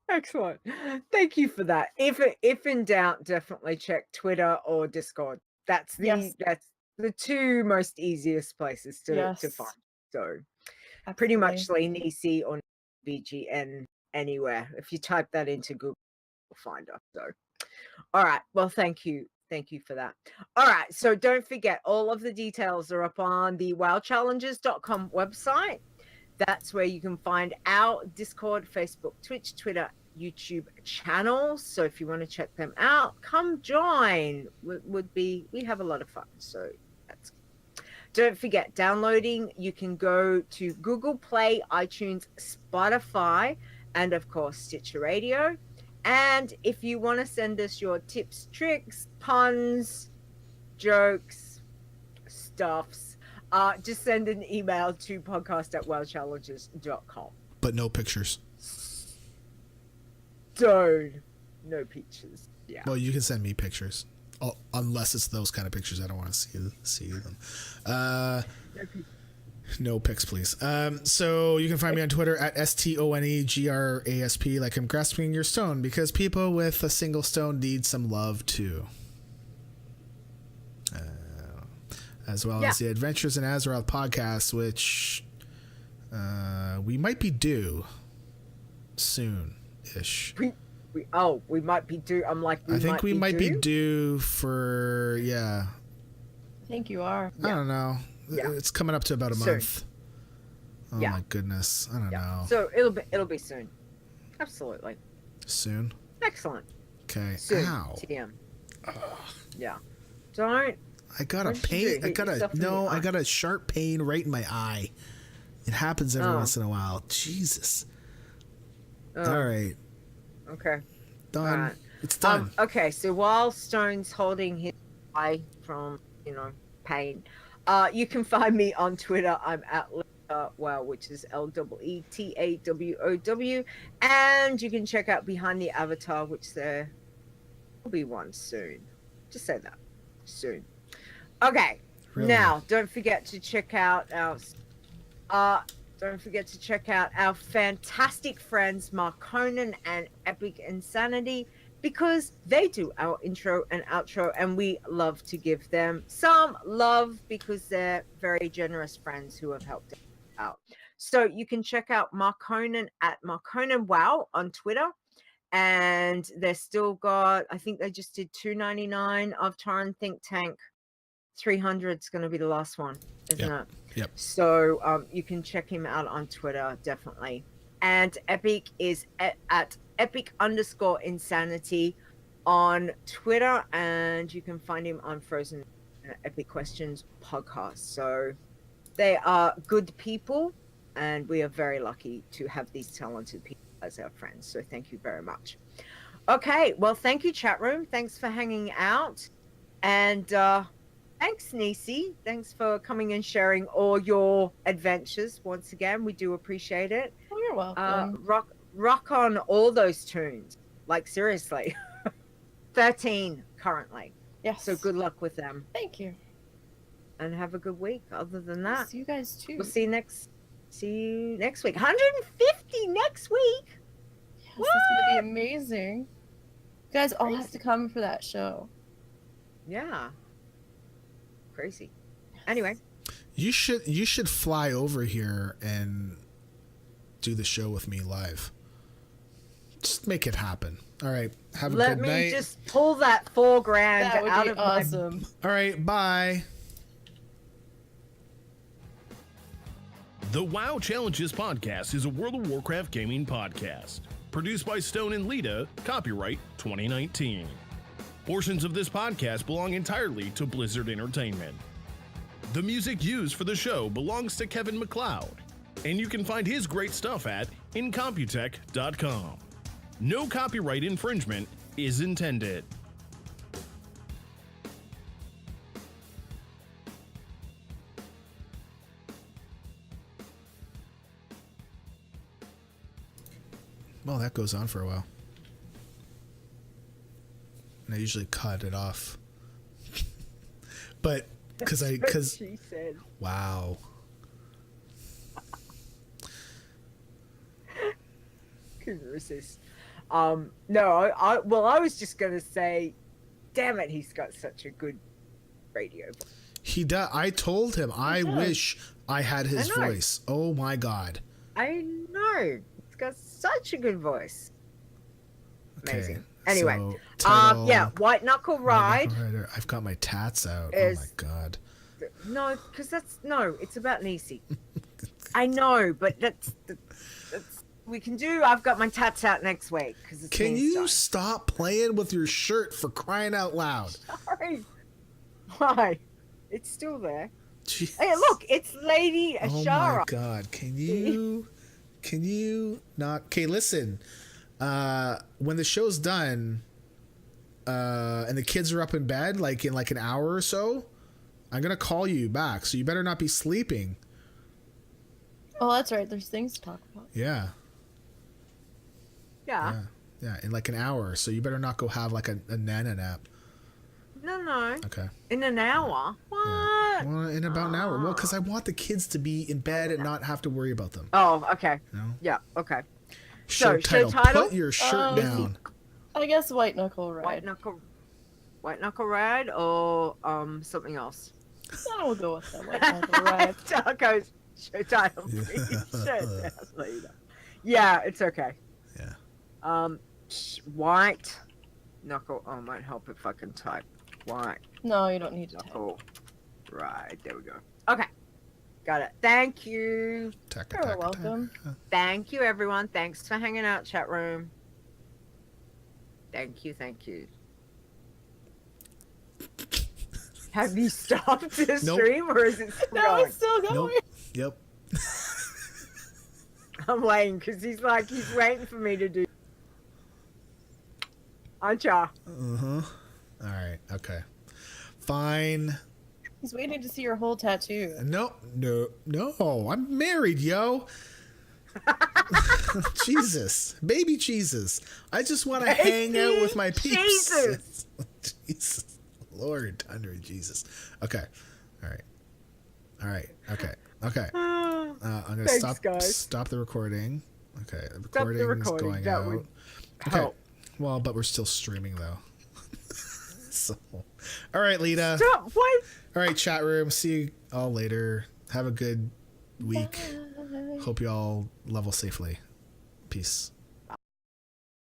Excellent. Thank you for that. If in doubt, definitely check Twitter or Discord. That's the two most easiest places to find. So pretty much Nisey or BGN anywhere. If you type that into Google, you'll find us. So all right. Well, thank you. Thank you for that. All right. So don't forget, all of the details are up on the wowchallenges.com website. That's where you can find our Discord, Facebook, Twitch, Twitter, YouTube channels. So if you want to check them out, come join. We have a lot of fun. So that's. Don't forget, downloading, you can go to Google Play, iTunes, Spotify, and of course, Stitcher Radio. And if you want to send us your tips, tricks, puns, jokes, stuffs, just send an email to podcast@wowchallenges.com. But no pictures. Don't. No pictures. Yeah. Well, you can send me pictures. Oh, unless it's those kind of pictures, I don't want to see them. No pics, please. So you can find me on Twitter at STONEGRASP, like I'm grasping your stone, because people with a single stone need some love too. as well as the Adventures in Azeroth podcast, which we might be due soon-ish. We might be due. I'm like, I think we might be due for, I think you are. I don't know. Yeah. It's coming up to about a month. Oh my goodness. I don't know. So it'll be soon. Absolutely. Soon? Excellent. Okay. Soon. Ow. TM. Yeah. Don't. I got a pain. I got a sharp pain right in my eye. It happens every once in a while. Jesus. All right. Okay. Done. Right. It's done. Okay, so while Stone's holding his eye from, pain, you can find me on Twitter. I'm at Leeta, which is LEETAWOW. And you can check out Behind the Avatar, which there will be one soon. Just say that. Soon. Okay. Really? Now, don't forget to check out our fantastic friends Mark Conan and Epic Insanity, because they do our intro and outro, and we love to give them some love because they're very generous friends who have helped us out. So you can check out Mark Conan at Mark Conan WoW on Twitter, and they're still got, I think they just did $2.99 of Torrent Think Tank. 300 is going to be the last one, isn't it? Yep. So you can check him out on Twitter, definitely. And Epic is at Epic_Insanity on Twitter, and you can find him on Frozen Epic Questions podcast. So they are good people, and we are very lucky to have these talented people as our friends. So thank you very much. Okay, well, thank you, chat room. Thanks for hanging out. And thanks, Nisey. Thanks for coming and sharing all your adventures once again. We do appreciate it. Oh, you're welcome. Rock on all those tunes. Like, seriously. 13 currently. Yes. So good luck with them. Thank you. And have a good week. Other than that, see you guys too. We'll see you next week. 150 next week. Yes, what? It's gonna be amazing. You guys all have to come for that show. Yeah. Crazy. Yes. Anyway, you should fly over here and do the show with me live. Just make it happen. All right. Have a good night. Let me just pull that $4,000 that would out be of awesome. All right. Bye. The WoW Challenges podcast is a World of Warcraft gaming podcast. Produced by Stone and Leeta, copyright 2019. Portions of this podcast belong entirely to Blizzard Entertainment. The music used for the show belongs to Kevin MacLeod, and you can find his great stuff at incomputech.com. No copyright infringement is intended. Well, that goes on for a while. And I usually cut it off. But because she said. Wow. Couldn't resist. No, I was just gonna say, damn it, he's got such a good radio voice. He does. I told him I wish I had his voice. Oh my god. I know. He's got such a good voice. Amazing. Okay, anyway, so title, White Knuckle Ride. I've got my tats out. Oh my god. No, because it's about Nisey. I know, but that's we can do. I've got my tats out next week. Can you stop playing with your shirt, for crying out loud? Sorry. Why? It's still there. Jeez. Hey, look, it's Lady Ashara. Oh my god. Can you not? Okay, listen. When the show's done, and the kids are up in bed, like in an hour or so, I'm gonna call you back. So you better not be sleeping. Oh, that's right. There's things to talk about. Yeah. Yeah. Yeah. In like an hour. So you better not go have like a nana nap. No. Okay. In an hour? What? Yeah. Well, in about an hour. Well, because I want the kids to be in bed and not have to worry about them. Oh, okay. You know? Yeah. Okay. Show title. Put your shirt down. I guess White Knuckle Ride. White Knuckle Ride or something else. I will go with that white knuckle, right? Tacos. Title. Yeah, it's okay. Yeah. White knuckle. Oh, might help if I can type white No, you don't need to. knuckle. Right, there we go. Okay, got it. Thank you. You're welcome. Thank you, everyone. Thanks for hanging out, chat room. Thank you. Have you stopped the stream or is it still No, going? it's still going. Nope. Yep. I'm waiting because he's waiting for me to do. Ancha. All right. Okay. Fine. He's waiting to see your whole tattoo. No. I'm married, yo. Jesus, baby Jesus. I just want to hang out with my peeps. Jesus. Jesus. Lord, under Jesus. Okay. All right. Okay. I'm gonna stop the recording. Okay, the recording is going out. Okay. Well, but we're still streaming though. So, all right, Leeta. Stop. What? All right, chat room. See you all later. Have a good week. Bye. Hope you all level safely. Peace.